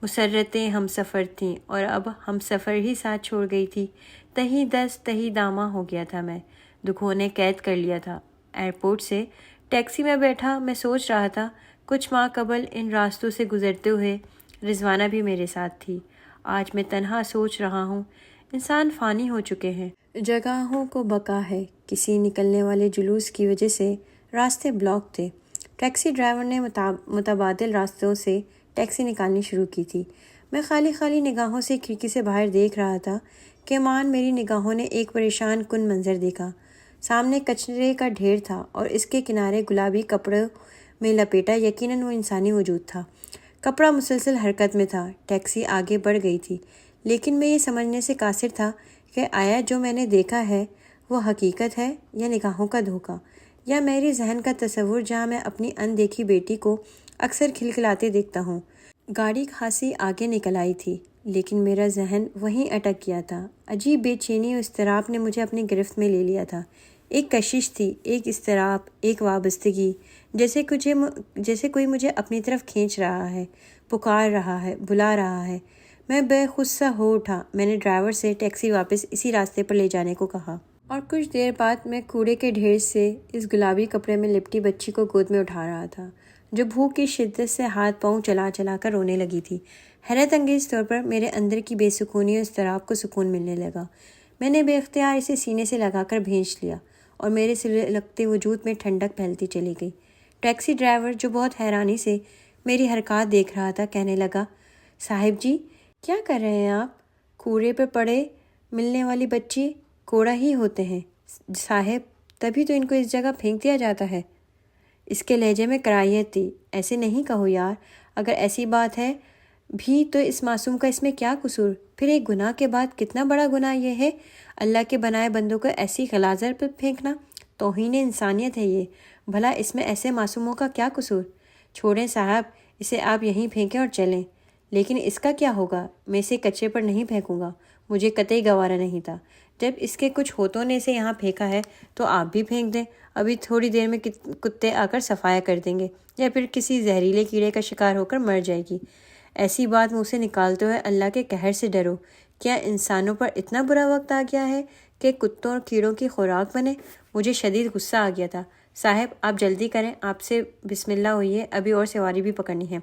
مسرتیں ہم سفر تھیں اور اب ہم سفر ہی ساتھ چھوڑ گئی تھی۔ تہی دست تہی داماں ہو گیا تھا میں، دکھوں نے قید کر لیا تھا۔ ایئرپورٹ سے ٹیکسی میں بیٹھا میں سوچ رہا تھا، کچھ ماہ قبل ان راستوں سے گزرتے ہوئے رضوانہ بھی میرے ساتھ تھی۔ آج میں تنہا سوچ رہا ہوں، انسان فانی ہو چکے ہیں، جگہوں کو بقا ہے۔ کسی نکلنے والے جلوس کی وجہ سے راستے بلاک تھے۔ ٹیکسی ڈرائیور نے متبادل راستوں سے ٹیکسی نکالنی شروع کی تھی۔ میں خالی نگاہوں سے کھڑکی سے باہر دیکھ رہا تھا کہ میری نگاہوں نے ایک پریشان کن منظر دیکھا۔ سامنے کچرے کا ڈھیر تھا اور اس کے کنارے گلابی کپڑوں میں لپیٹا یقیناً وہ انسانی وجود تھا۔ کپڑا مسلسل حرکت میں تھا۔ ٹیکسی آگے بڑھ گئی تھی، لیکن میں یہ سمجھنے سے قاصر تھا کہ آیا جو میں نے دیکھا ہے وہ حقیقت ہے یا نگاہوں کا دھوکہ، یا میری ذہن کا تصور جہاں میں اپنی اندیکھی بیٹی کو اکثر کھلکھلاتے دیکھتا ہوں۔ گاڑی خاصی آگے نکل آئی تھی، لیکن میرا ذہن وہیں اٹک گیا تھا۔ عجیب بے چینی و اضطراب نے مجھے اپنی گرفت میں لے لیا تھا۔ ایک کشش تھی، ایک اضطراب، ایک وابستگی، جیسے کوئی مجھے اپنی طرف کھینچ رہا ہے، پکار رہا ہے، بلا رہا ہے۔ میں بے خصہ ہو اٹھا۔ میں نے ڈرائیور سے ٹیکسی واپس اسی راستے پر لے جانے کو کہا، اور کچھ دیر بعد میں کوڑے کے ڈھیر سے اس گلابی کپڑے میں لپٹی بچی کو گود میں اٹھا رہا تھا، جو بھوک کی شدت سے ہاتھ پاؤں چلا کر رونے لگی تھی۔ حیرت انگیز طور پر میرے اندر کی بے سکونی اور اضطراب کو سکون ملنے لگا۔ میں نے بے اختیار اسے سینے سے لگا کر بھینچ لیا اور میرے سلگتے وجود میں ٹھنڈک پھیلتی چلی گئی۔ ٹیکسی ڈرائیور، جو بہت حیرانی سے میری حرکات دیکھ رہا تھا، کہنے لگا، صاحب جی کیا کر رہے ہیں آپ؟ کوڑے پہ پڑے ملنے والی بچی کوڑا ہی ہوتے ہیں صاحب، تبھی تو ان کو اس جگہ پھینک دیا جاتا ہے۔ اس کے لہجے میں کراہیت تھی۔ ایسے نہیں کہو یار، اگر ایسی بات ہے بھی تو اس معصوم کا اس میں کیا قصور؟ پھر ایک گناہ کے بعد کتنا بڑا گناہ یہ ہے اللہ کے بنائے بندوں کو ایسی غلاظت پر پھینکنا۔ توہین انسانیت ہے یہ۔ بھلا اس میں ایسے معصوموں کا کیا قصور؟ چھوڑیں صاحب، اسے آپ یہیں پھینکیں اور چلیں۔ لیکن اس کا کیا ہوگا؟ میں اسے کچرے پر نہیں پھینکوں گا، مجھے قطعی گوارا نہیں تھا۔ جب اس کے کچھ ہوتوں نے اسے یہاں پھینکا ہے تو آپ بھی پھینک دیں، ابھی تھوڑی دیر میں کتے آ کر صفایا کر دیں گے، یا پھر کسی زہریلے کیڑے کا شکار ہو کر مر جائے گی۔ ایسی بات منہ سے نکالتے ہوئے اللہ کے قہر سے ڈرو۔ کیا انسانوں پر اتنا برا وقت آ گیا ہے کہ کتوں اور کیڑوں کی خوراک بنے؟ مجھے شدید غصہ آ گیا تھا۔ صاحب آپ جلدی کریں، آپ سے بسم اللہ ہوئی ہے، ابھی اور سواری بھی پکڑنی ہے۔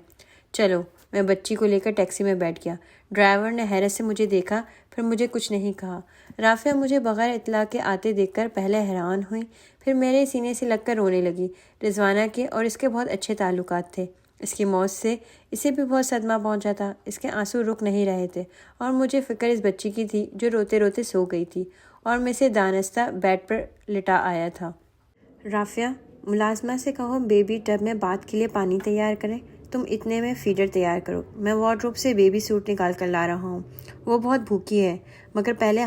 چلو۔ میں بچی کو لے کر ٹیکسی میں بیٹھ گیا۔ ڈرائیور نے حیرت سے مجھے دیکھا، پھر مجھے کچھ نہیں کہا۔ رافعہ مجھے بغیر اطلاع کے آتے دیکھ کر پہلے حیران ہوئی، پھر میرے سینے سے لگ کر رونے لگی۔ رضوانہ کے اور اس کے بہت اچھے تعلقات تھے۔ اس کی موت سے اسے بھی بہت صدمہ پہنچا تھا۔ اس کے آنسو رک نہیں رہے تھے اور مجھے فکر اس بچی کی تھی جو روتے روتے سو گئی تھی اور میں سے دانستہ بیڈ پر لٹا آیا تھا۔ رافعہ، ملازمہ سے کہو بیبی ٹب میں بات کے لیے پانی تیار کریں، تم اتنے میں فیڈر تیار کرو، میں وارڈروب سے بیبی سوٹ نکال کر لا رہا ہوں۔ وہ بہت بھوکی ہے، مگر پہلے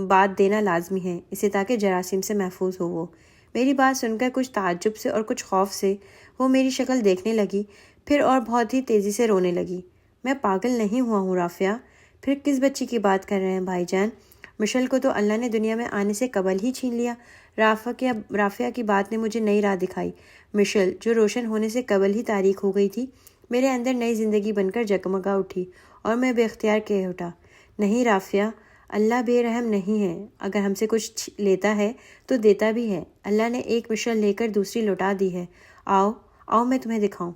بات دینا لازمی ہے اسے، تاکہ جراثیم سے محفوظ ہو۔ وہ میری بات سن کر کچھ تعجب سے اور کچھ خوف سے وہ میری شکل دیکھنے لگی، پھر اور بہت ہی تیزی سے رونے لگی۔ میں پاگل نہیں ہوا ہوں رافعہ، پھر کس بچی کی بات کر رہے ہیں بھائی جان؟ مشل کو تو اللہ نے دنیا میں آنے سے قبل ہی چھین لیا۔ رافعہ کی بات نے مجھے نئی راہ دکھائی۔ مشل جو روشن ہونے سے قبل ہی تاریک ہو گئی تھی، میرے اندر نئی زندگی بن کر جگمگا اٹھی اور میں بے اختیار کہہ اٹھا، نہیں رافعہ، اللہ بے رحم نہیں ہے، اگر ہم سے کچھ لیتا ہے تو دیتا بھی ہے۔ اللہ نے ایک مشل لے کر دوسری لوٹا دی ہے۔ آؤ میں تمہیں دکھاؤں۔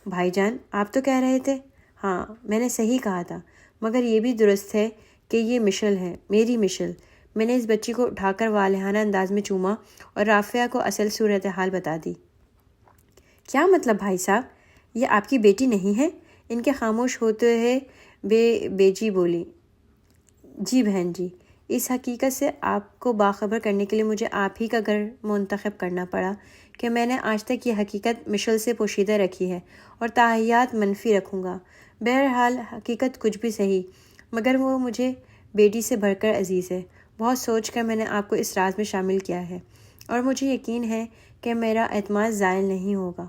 بھائی جان آپ تو کہہ رہے تھے۔ ہاں میں نے صحیح کہا تھا، مگر یہ بھی درست ہے کہ یہ مشل ہے، میری مشل۔ میں نے اس بچی کو اٹھا کر والہانہ انداز میں چوما اور رافعہ کو اصل صورتحال بتا دی۔ کیا مطلب بھائی صاحب، یہ آپ کی بیٹی نہیں ہے؟ ان کے خاموش ہوتے ہوئے بیجی بولی۔ جی بہن جی، اس حقیقت سے آپ کو باخبر کرنے کے لیے مجھے آپ ہی کا گھر منتخب کرنا پڑا کہ میں نے آج تک یہ حقیقت مشل سے پوشیدہ رکھی ہے اور تاحیات منفی رکھوں گا۔ بہرحال حقیقت کچھ بھی صحیح، مگر وہ مجھے بیٹی سے بڑھ کر عزیز ہے۔ بہت سوچ کر میں نے آپ کو اس راز میں شامل کیا ہے اور مجھے یقین ہے کہ میرا اعتماد زائل نہیں ہوگا۔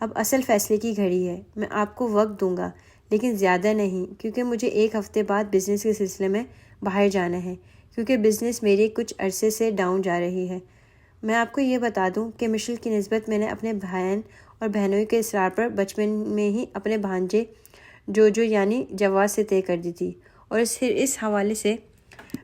اب اصل فیصلے کی گھڑی ہے۔ میں آپ کو وقت دوں گا لیکن زیادہ نہیں، کیونکہ مجھے 1 ہفتے بعد بزنس کے سلسلے میں باہر جانا ہے، کیونکہ بزنس میری کچھ عرصے سے ڈاؤن جا رہی ہے۔ میں آپ کو یہ بتا دوں کہ مشل کی نسبت میں نے اپنے بہن اور بہنوئی کے اصرار پر بچپن میں ہی اپنے بھانجے جو یعنی جواز سے طے کر دی تھی، اور اس حوالے سے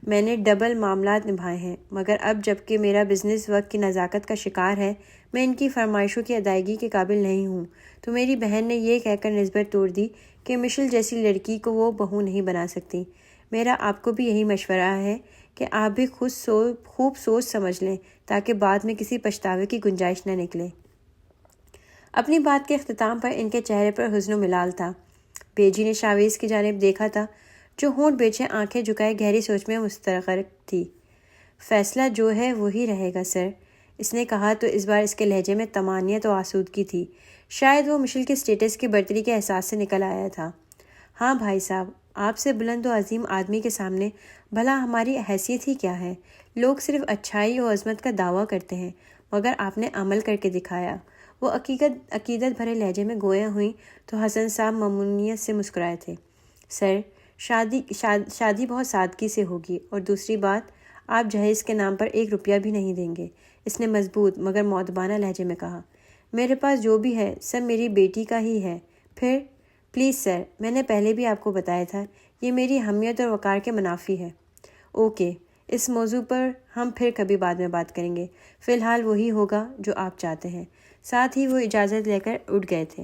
میں نے ڈبل معاملات نبھائے ہیں۔ مگر اب جب کہ میرا بزنس وقت کی نزاکت کا شکار ہے، میں ان کی فرمائشوں کی ادائیگی کے قابل نہیں ہوں، تو میری بہن نے یہ کہہ کر نسبت توڑ دی کہ مشل جیسی لڑکی کو وہ بہو نہیں بنا سکتی۔ میرا آپ کو بھی یہی مشورہ ہے کہ آپ بھی خوب سوچ سمجھ لیں تاکہ بعد میں کسی پچھتاوے کی گنجائش نہ نکلے۔ اپنی بات کے اختتام پر ان کے چہرے پر حزن و ملال تھا۔ بیجی نے شاویز کی جانب دیکھا تھا، جو ہونٹ بیچے آنکھیں جھکائے گہری سوچ میں مستغرق تھی۔ فیصلہ جو ہے وہی رہے گا سر، اس نے کہا تو اس بار اس کے لہجے میں طمانینت و آسودگی تھی۔ شاید وہ مشل کے اسٹیٹس کی برتری کے احساس سے نکل آیا تھا۔ ہاں بھائی صاحب، آپ سے بلند و عظیم آدمی کے سامنے بھلا ہماری حیثیت ہی کیا ہے؟ لوگ صرف اچھائی و عظمت کا دعویٰ کرتے ہیں، مگر آپ نے عمل کر کے دکھایا۔ وہ عقیدت بھرے لہجے میں گویا ہوئیں تو حسن صاحب ممنونیت سے مسکرائے تھے۔ سر، شادی بہت سادگی سے ہوگی، اور دوسری بات، آپ جہیز کے نام پر 1 روپیہ بھی نہیں دیں گے، اس نے مضبوط مگر مؤدبانہ لہجے میں کہا۔ میرے پاس جو بھی ہے سب میری بیٹی کا ہی ہے۔ پھر پلیز سر، میں نے پہلے بھی آپ کو بتایا تھا، یہ میری حمیت اور وقار کے منافی ہے۔ اوکے، اس موضوع پر ہم پھر کبھی بعد میں بات کریں گے، فی الحال وہی ہوگا جو آپ چاہتے ہیں۔ ساتھ ہی وہ اجازت لے کر اٹھ گئے تھے۔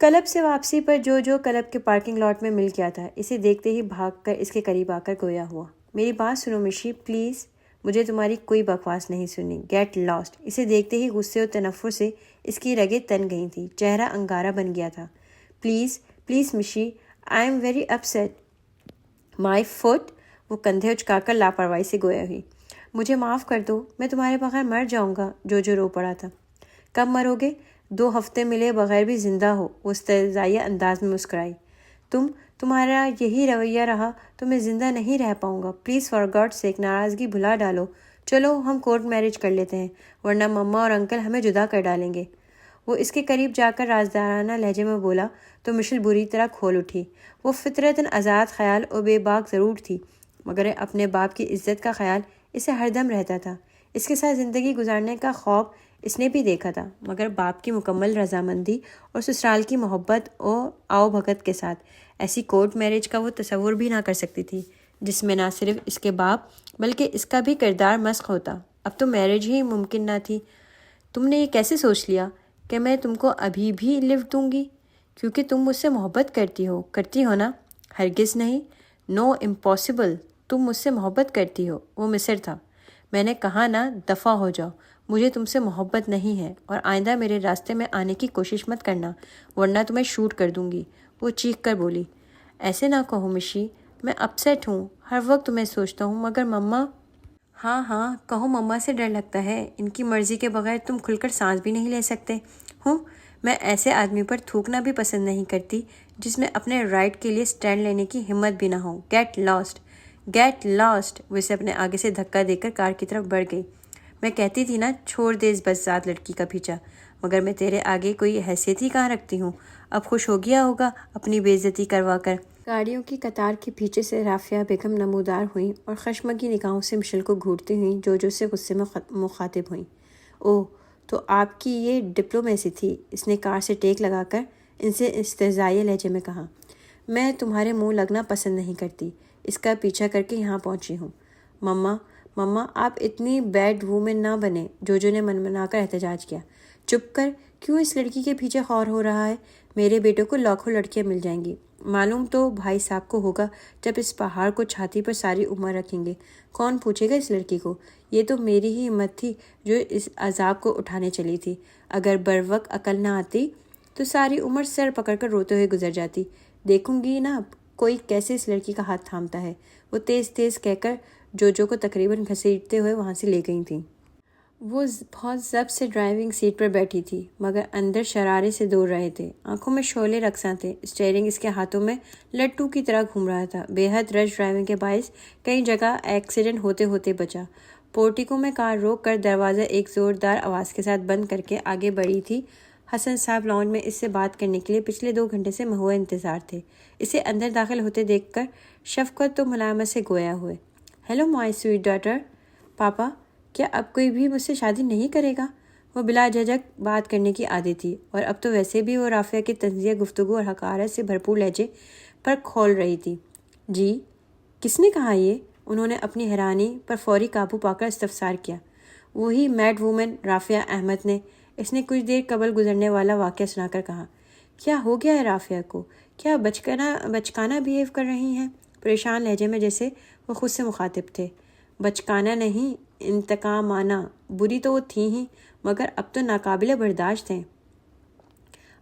کلب سے واپسی پر جو کلب کے پارکنگ لاٹ میں مل گیا تھا، اسے دیکھتے ہی بھاگ کر اس کے قریب آ کر گویا ہوا۔ میری بات سنو مشی، پلیز، مجھے تمہاری کوئی بکواس نہیں سننی، گیٹ لاسٹ۔ اسے دیکھتے ہی غصے اور تنفر سے اس کی رگیں تن گئی تھیں، چہرہ انگارہ بن گیا تھا۔ Please Mishi, I am very upset. My foot, وہ کندھے اچکا کر لاپرواہی سے گویا ہوئی۔ مجھے معاف کر دو، میں تمہارے بغیر مر جاؤں گا۔ جو رو پڑا تھا۔ کب مرو گے؟ 2 ہفتے ملے بغیر بھی زندہ ہو، وہ استہزائیہ انداز میں مسکرائی۔ تمہارا یہی رویہ رہا تو میں زندہ نہیں رہ پاؤں گا۔ پلیز فار گاڈ سیک، ناراضگی بھلا ڈالو، چلو ہم کورٹ میرج کر لیتے ہیں، ورنہ مما اور انکل ہمیں جدا کر ڈالیں گے۔ وہ اس کے قریب جا کر رازدارانہ لہجے میں بولا تو مشل بری طرح کھول اٹھی۔ وہ فطرتاً آزاد خیال اور بے باک ضرور تھی، مگر اپنے باپ کی عزت کا خیال اسے ہر دم رہتا تھا۔ اس کے ساتھ زندگی گزارنے کا خواب اس نے بھی دیکھا تھا، مگر باپ کی مکمل رضامندی اور سسرال کی محبت اور آؤ بھگت کے ساتھ ایسی کورٹ میرج کا وہ تصور بھی نہ کر سکتی تھی جس میں نہ صرف اس کے باپ بلکہ اس کا بھی کردار مسخ ہوتا۔ اب تو میرج ہی ممکن نہ تھی۔ تم نے یہ کیسے سوچ لیا کہ میں تم کو ابھی بھی لفٹ دوں گی؟ کیونکہ تم مجھ سے محبت کرتی ہو نا؟ ہرگز نہیں، نو امپاسبل، تم مجھ سے محبت کرتی ہو۔ وہ مصر تھا۔ میں نے کہا نا، دفع ہو جاؤ، مجھے تم سے محبت نہیں ہے، اور آئندہ میرے راستے میں آنے کی کوشش مت کرنا، ورنہ تمہیں شوٹ کر دوں گی۔ وہ چیخ کر بولی۔ ایسے نہ کہو مشی، میں اپسیٹ ہوں، ہر وقت تمہیں سوچتا ہوں، مگر مما۔ ہاں کہو، مما سے ڈر لگتا ہے، ان کی مرضی کے بغیر تم کھل کر سانس بھی نہیں لے سکتے ہوں۔ میں ایسے آدمی پر تھوکنا بھی پسند نہیں کرتی جس میں اپنے رائٹ کے لیے سٹینڈ لینے کی ہمت بھی نہ ہو۔ گیٹ لاسٹ، وہ اسے اپنے آگے سے دھکا دے کر کار کی طرف بڑھ گئی۔ میں کہتی تھی نا، چھوڑ دے اس بدذات لڑکی کا پیچھا، مگر میں تیرے آگے کوئی حیثیت ہی کہاں رکھتی ہوں؟ اب خوش ہو گیا ہوگا اپنی بے عزتی کروا کر۔ گاڑیوں کی قطار کے پیچھے سے رافعہ بیگم نمودار ہوئیں اور خشمگی نگاہوں سے مشل کو گھورتی ہوئیں جو سے غصے میں مخاطب ہوئیں۔ اوہ، تو آپ کی یہ ڈپلومیسی تھی، اس نے کار سے ٹیک لگا کر ان سے استہزائیہ لہجے میں کہا۔ میں تمہارے منہ لگنا پسند نہیں کرتی، اس کا پیچھا کر کے یہاں پہنچی ہوں۔ مما آپ اتنی بیڈ وومن نہ بنیں، جو نے من منا کر احتجاج کیا۔ چپ کر، کیوں اس لڑکی کے پیچھے خور ہو رہا ہے؟ میرے بیٹوں کو لاکھوں لڑکیاں مل جائیں گی، معلوم تو بھائی صاحب کو ہوگا جب اس پہاڑ کو چھاتی پر ساری عمر رکھیں گے۔ کون پوچھے گا اس لڑکی کو؟ یہ تو میری ہی ہمت تھی جو اس عذاب کو اٹھانے چلی تھی۔ اگر بروقت عقل نہ آتی تو ساری عمر سر پکڑ کر روتے ہوئے گزر جاتی۔ دیکھوں گی نا کوئی کیسے اس لڑکی کا ہاتھ تھامتا ہے۔ وہ تیز تیز کہہ کر جو کو تقریباً گھسیٹتے ہوئے وہاں سے لے گئی تھیں۔ وہ بہت ضبط سے ڈرائیونگ سیٹ پر بیٹھی تھی، مگر اندر شرارے سے دور رہے تھے۔ آنکھوں میں شعلے رقصاں تھے، اسٹیئرنگ اس کے ہاتھوں میں لٹو کی طرح گھوم رہا تھا۔ بے حد رش ڈرائیونگ کے باعث کئی جگہ ایکسیڈنٹ ہوتے ہوتے بچا۔ پورٹیکو میں کار روک کر دروازہ ایک زوردار آواز کے ساتھ بند کر کے آگے بڑھی تھی۔ حسن صاحب لاؤنج میں اس سے بات کرنے کے لیے پچھلے 2 گھنٹے سے مہوع انتظار تھے۔ اسے اندر داخل ہوتے دیکھ کر شفقت تو ملائمت سے گویا ہوئے۔ Hello my sweet daughter. Papa, کیا اب کوئی بھی مجھ سے شادی نہیں کرے گا؟ وہ بلا جھجک بات کرنے کی عادت تھی، اور اب تو ویسے بھی وہ رافعہ کی طنزیہ گفتگو اور حقارت سے بھرپور لہجے پر کھول رہی تھی۔ جی، کس نے کہا یہ؟ انہوں نے اپنی حیرانی پر فوری قابو پا کر استفسار کیا۔ وہی میڈ وومن رافعہ احمد نے۔ اس نے کچھ دیر قبل گزرنے والا واقعہ سنا کر کہا۔ کیا ہو گیا ہے رافعہ کو؟ کیا بچکانہ بیہیو کر رہی ہیں؟ پریشان لہجے میں، جیسے وہ خود سے مخاطب تھے۔ بچکانہ نہیں، انتقامانہ۔ بری تو وہ تھیں ہی، مگر اب تو ناقابل برداشت ہیں۔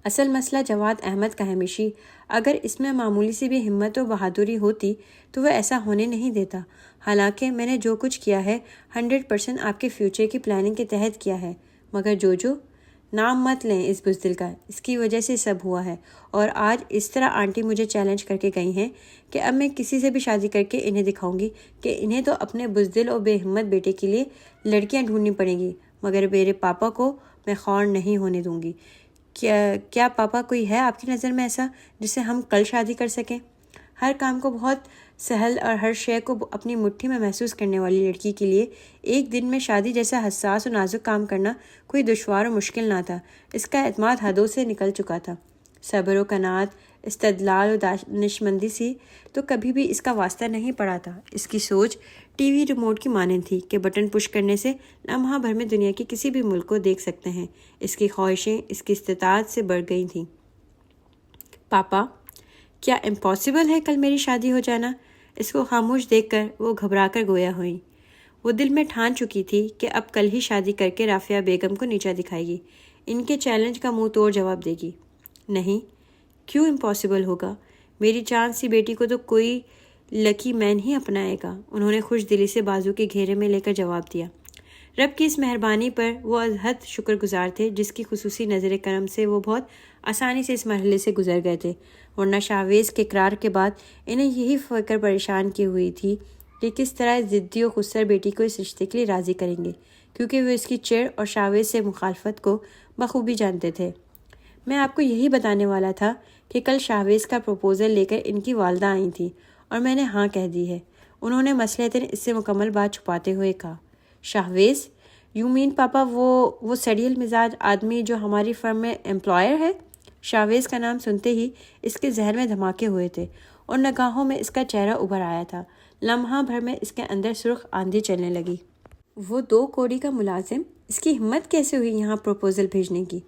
اصل مسئلہ جواد احمد کا ہے مشی۔ اگر اس میں معمولی سی بھی ہمت و بہادری ہوتی تو وہ ایسا ہونے نہیں دیتا۔ حالانکہ میں نے جو کچھ کیا ہے 100% آپ کے فیوچر کی پلاننگ کے تحت کیا ہے، مگر جو نام مت لیں اس بزدل کا، اس کی وجہ سے سب ہوا ہے۔ اور آج اس طرح آنٹی مجھے چیلنج کر کے گئی ہیں کہ اب میں کسی سے بھی شادی کر کے انہیں دکھاؤں گی کہ انہیں تو اپنے بزدل اور بے ہمت بیٹے کے لیے لڑکیاں ڈھونڈنی پڑیں گی، مگر میرے پاپا کو میں خور نہیں ہونے دوں گی۔ کیا پاپا کوئی ہے آپ کی نظر میں ایسا جس سے ہم کل شادی کر سکیں؟ ہر کام کو بہت سہل اور ہر شے کو اپنی مٹھی میں محسوس کرنے والی لڑکی کے لیے ایک دن میں شادی جیسا حساس اور نازک کام کرنا کوئی دشوار اور مشکل نہ تھا۔ اس کا اعتماد حدوں سے نکل چکا تھا۔ صبر و قناعت، استدلال و دانشمندی سی تو کبھی بھی اس کا واسطہ نہیں پڑا تھا۔ اس کی سوچ ٹی وی ریموٹ کی مانند تھی کہ بٹن پش کرنے سے لمحہ بھر میں دنیا کے کسی بھی ملک کو دیکھ سکتے ہیں۔ اس کی خواہشیں اس کی استطاعت سے بڑھ گئی تھیں۔ پاپا، کیا امپاسبل ہے کل میری شادی ہو جانا؟ اس کو خاموش دیکھ کر وہ گھبرا کر گویا ہوئی۔ وہ دل میں ٹھان چکی تھی کہ اب کل ہی شادی کر کے رافعہ بیگم کو نیچا دکھائے گی، ان کے چیلنج کا منہ توڑ جواب دے گی۔ نہیں، کیوں امپاسبل ہوگا؟ میری چاند سی بیٹی کو تو کوئی لکی مین ہی اپنائے گا، انہوں نے خوش دلی سے بازو کے گھیرے میں لے کر جواب دیا۔ رب کی اس مہربانی پر وہ از حد شکر گزار تھے جس کی خصوصی نظر کرم سے وہ بہت آسانی سے اس مرحلے سے گزر گئے تھے، ورنہ شاویز کے اقرار کے بعد انہیں یہی فکر پریشان کی ہوئی تھی کہ کس طرح ضدی و خسر بیٹی کو اس رشتے کے لیے راضی کریں گے، کیونکہ وہ اس کی چڑ اور شاویز سے مخالفت کو بخوبی جانتے تھے۔ میں آپ کو یہی بتانے والا تھا کہ کل شاویز کا پروپوزل لے کر ان کی والدہ آئی تھی اور میں نے ہاں کہہ دی ہے، انہوں نے مصلحتاً اس سے مکمل بات چھپاتے ہوئے کہا۔ شاویز؟ یو مین پاپا وہ سڑیل مزاج آدمی جو ہماری فرم میں امپلائر ہے؟ شاویز کا نام سنتے ہی اس کے ذہن میں دھماکے ہوئے تھے اور نگاہوں میں اس کا چہرہ ابھر آیا تھا۔ لمحہ بھر میں اس کے اندر سرخ آندھی چلنے لگی۔ وہ 2 کوڑی کا ملازم، اس کی ہمت کیسے ہوئی یہاں پروپوزل بھیجنے کی؟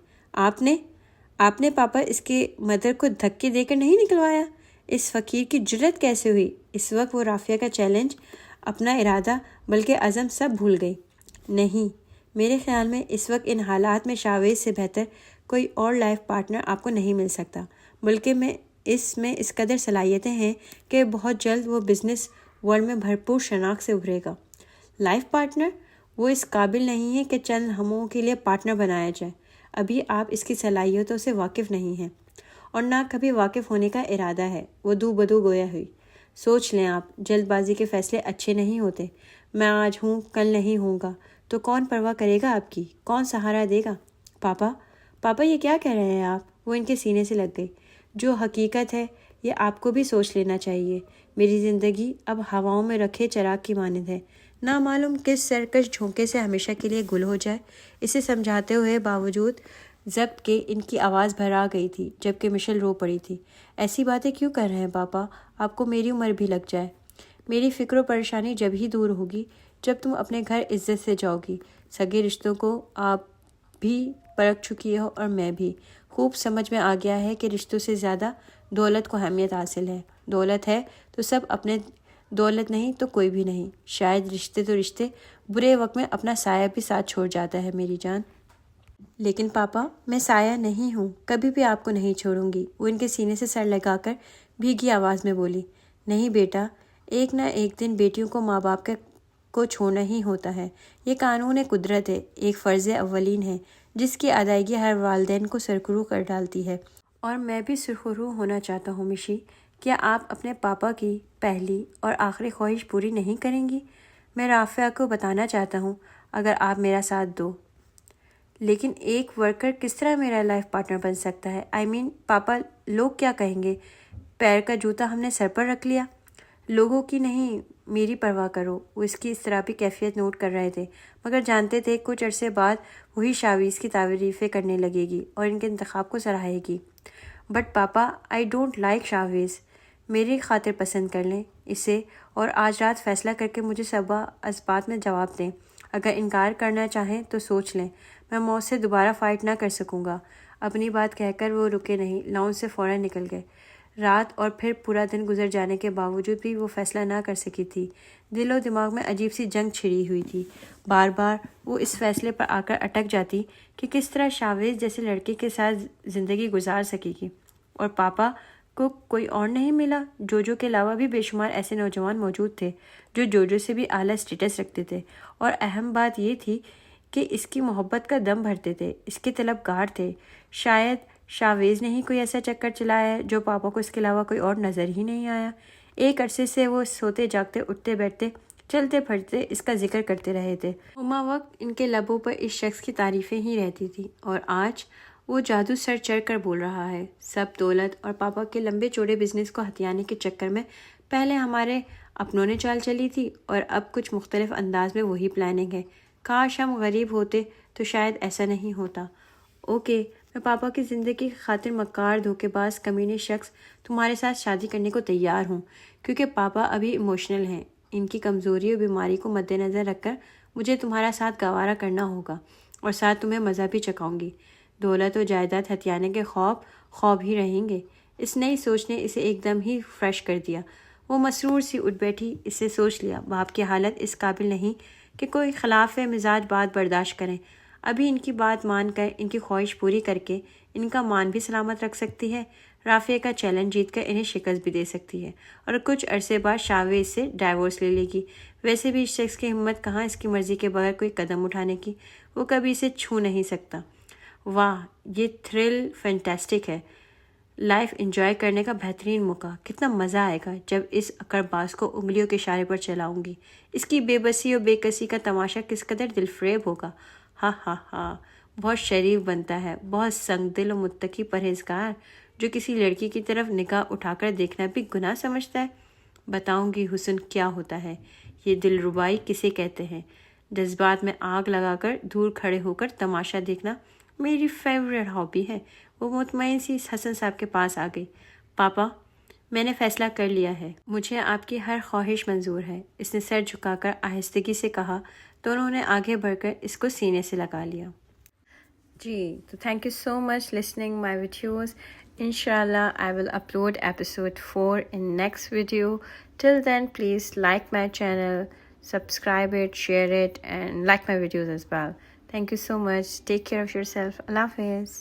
آپ نے پاپا اس کے مدر کو دھکے دے کر نہیں نکلوایا؟ اس فقیر کی جرت کیسے ہوئی؟ اس وقت وہ رافعہ کا چیلنج، اپنا ارادہ بلکہ عزم سب بھول گئی۔ نہیں، میرے خیال میں اس وقت ان حالات میں شاویز سے بہتر کوئی اور لائف پارٹنر آپ کو نہیں مل سکتا، بلکہ اس قدر صلاحیتیں ہیں کہ بہت جلد وہ بزنس ورلڈ میں بھرپور شناخت سے ابھرے گا۔ Life partner? وہ اس قابل نہیں ہے کہ چند ہموں کے لیے پارٹنر بنایا جائے۔ ابھی آپ اس کی صلاحیتوں سے واقف نہیں ہیں اور نہ کبھی واقف ہونے کا ارادہ ہے۔ وہ دو بدو گویا ہوئی۔ سوچ لیں آپ، جلد بازی کے فیصلے اچھے نہیں ہوتے۔ میں آج ہوں، کل نہیں ہوں گا تو کون پرواہ کرے گا آپ کی؟ کون سہارا دے گا؟ پاپا یہ کیا کہہ رہے ہیں آپ؟ وہ ان کے سینے سے لگ گئی۔ جو حقیقت ہے یہ آپ کو بھی سوچ لینا چاہیے۔ میری زندگی اب ہواؤں میں رکھے چراغ کی مانند ہے، نہ معلوم کس سرکش جھونکے سے ہمیشہ کے لیے گل ہو جائے۔ اسے سمجھاتے ہوئے باوجود ضبط کے ان کی آواز بھرا گئی تھی، جبکہ مشل رو پڑی تھی۔ ایسی باتیں کیوں کر رہے ہیں پاپا؟ آپ کو میری عمر بھی لگ جائے۔ میری فکر و پریشانی جب ہی دور ہوگی جب تم اپنے گھر عزت سے جاؤ گی۔ سگے رشتوں کو آپ بھی پرکھ چکی ہو اور میں بھی. خوب سمجھ میں آ گیا ہے کہ رشتوں سے زیادہ دولت کو اہمیت حاصل ہے. دولت ہے تو سب اپنے، دولت نہیں تو کوئی بھی نہیں. شاید رشتے تو رشتے، برے وقت میں اپنا سایہ بھی ساتھ چھوڑ جاتا ہے میری جان. لیکن پاپا میں سایہ نہیں ہوں، کبھی بھی آپ کو نہیں چھوڑوں گی. وہ ان کے سینے سے سر لگا کر بھیگی آواز میں بولی. نہیں بیٹا، ایک نہ ایک دن بیٹیوں کو ماں باپ کو چھوڑنا ہی ہوتا ہے. یہ قانون قدرت ہے، ایک فرض اولین ہے جس کی ادائیگی ہر والدین کو سرخرو کر ڈالتی ہے. اور میں بھی سرخرو ہونا چاہتا ہوں مشی. کیا آپ اپنے پاپا کی پہلی اور آخری خواہش پوری نہیں کریں گی؟ میں رافعہ کو بتانا چاہتا ہوں اگر آپ میرا ساتھ دو. لیکن ایک ورکر کس طرح میرا لائف پارٹنر بن سکتا ہے؟ پاپا لوگ کیا کہیں گے؟ پیر کا جوتا ہم نے سر پر رکھ لیا. لوگوں کی نہیں، میری پرواہ کرو. وہ اس کی اضطرابی کیفیت نوٹ کر رہے تھے، مگر جانتے تھے کچھ عرصے بعد وہی شاویز کی تعریفیں کرنے لگے گی اور ان کے انتخاب کو سراہے گی. But papa, I don't like Shavez. میری خاطر پسند کر لیں اسے اور آج رات فیصلہ کر کے مجھے صبح اس بات میں جواب دیں. اگر انکار کرنا چاہیں تو سوچ لیں، میں موت سے دوبارہ فائٹ نہ کر سکوں گا. اپنی بات کہہ کر وہ رکے نہیں، لاؤنج سے فوراً نکل گئے. رات اور پھر پورا دن گزر جانے کے باوجود بھی وہ فیصلہ نہ کر سکی تھی. دل و دماغ میں عجیب سی جنگ چھڑی ہوئی تھی. بار بار وہ اس فیصلے پر آ کر اٹک جاتی کہ کس طرح شاویز جیسے لڑکے کے ساتھ زندگی گزار سکے گی. اور پاپا کو کوئی اور نہیں ملا. جوجو کے علاوہ بھی بے شمار ایسے نوجوان موجود تھے جو جوجو سے بھی اعلیٰ اسٹیٹس رکھتے تھے، اور اہم بات یہ تھی کہ اس کی محبت کا دم بھرتے تھے، اس کے طلبگار تھے. شاید شاویز نے ہی کوئی ایسا چکر چلایا ہے جو پاپا کو اس کے علاوہ کوئی اور نظر ہی نہیں آیا. ایک عرصے سے وہ سوتے جاگتے، اٹھتے بیٹھتے، چلتے پھرتے اس کا ذکر کرتے رہے تھے. ہما وقت ان کے لبوں پر اس شخص کی تعریفیں ہی رہتی تھیں، اور آج وہ جادو سر چڑھ کر بول رہا ہے. سب دولت اور پاپا کے لمبے چوڑے بزنس کو ہتھیانے کے چکر میں پہلے ہمارے اپنوں نے چال چلی تھی، اور اب کچھ مختلف انداز میں وہی پلاننگ ہے. کاش ہم غریب ہوتے تو شاید ایسا نہیں ہوتا. اوکے، میں پاپا کی زندگی کی خاطر مکار، دھوکے باز، کمینے شخص تمہارے ساتھ شادی کرنے کو تیار ہوں، کیونکہ پاپا ابھی ایموشنل ہیں. ان کی کمزوری اور بیماری کو مد نظر رکھ کر مجھے تمہارا ساتھ گوارا کرنا ہوگا، اور ساتھ تمہیں مزہ بھی چکھاؤں گی. دولت و جائیداد ہتھیانے کے خواب ہی رہیں گے. اس نئی سوچ نے اسے ایک دم ہی فریش کر دیا. وہ مسرور سی اٹھ بیٹھی. اس سے سوچ لیا، باپ کی حالت اس قابل نہیں کہ کوئی خلاف مزاج بات برداشت کریں. ابھی ان کی بات مان کر، ان کی خواہش پوری کر کے ان کا مان بھی سلامت رکھ سکتی ہے. رافعہ کا چیلنج جیت کر انہیں شکست بھی دے سکتی ہے، اور کچھ عرصے بعد شاویز سے ڈائیورس لے لے گی. ویسے بھی اس شخص کی ہمت کہاں اس کی مرضی کے بغیر کوئی قدم اٹھانے کی. وہ کبھی اسے چھو نہیں سکتا. واہ، یہ تھرل فینٹاسٹک ہے. لائف انجوائے کرنے کا بہترین موقع. کتنا مزہ آئے گا جب اس اکڑ باز کو انگلیوں کے اشارے پر چلاؤں گی. اس کی بے بسی اور بے کسی کا تماشا کس قدر دل فریب ہوگا. ہاں ہاں ہاں. بہت شریف بنتا ہے، بہت سنگ دل و متقی پرہیزگار، جو کسی لڑکی کی طرف نگاہ اٹھا کر دیکھنا بھی گناہ سمجھتا ہے. بتاؤں گی حسن کیا ہوتا ہے، یہ دل ربائی کسے کہتے ہیں. جذبات میں آگ لگا کر دور کھڑے ہو کر تماشا دیکھنا میری فیوریٹ ہابی ہے. وہ مطمئن سی حسن صاحب کے پاس آ گئی. پاپا، میں نے فیصلہ کر لیا ہے، مجھے آپ کی ہر خواہش منظور ہے. اس نے سر جھکا کر آہستگی سے کہا تو انہوں نے آگے بڑھ کر اس کو سینے سے لگا لیا. جی تو thank you so much listening my videos. Inshallah, I will upload episode 4 in next video. Till then, please like my channel, subscribe it, share it, and like my videos as well. Thank you so much. Take care of yourself. Allah Hafiz.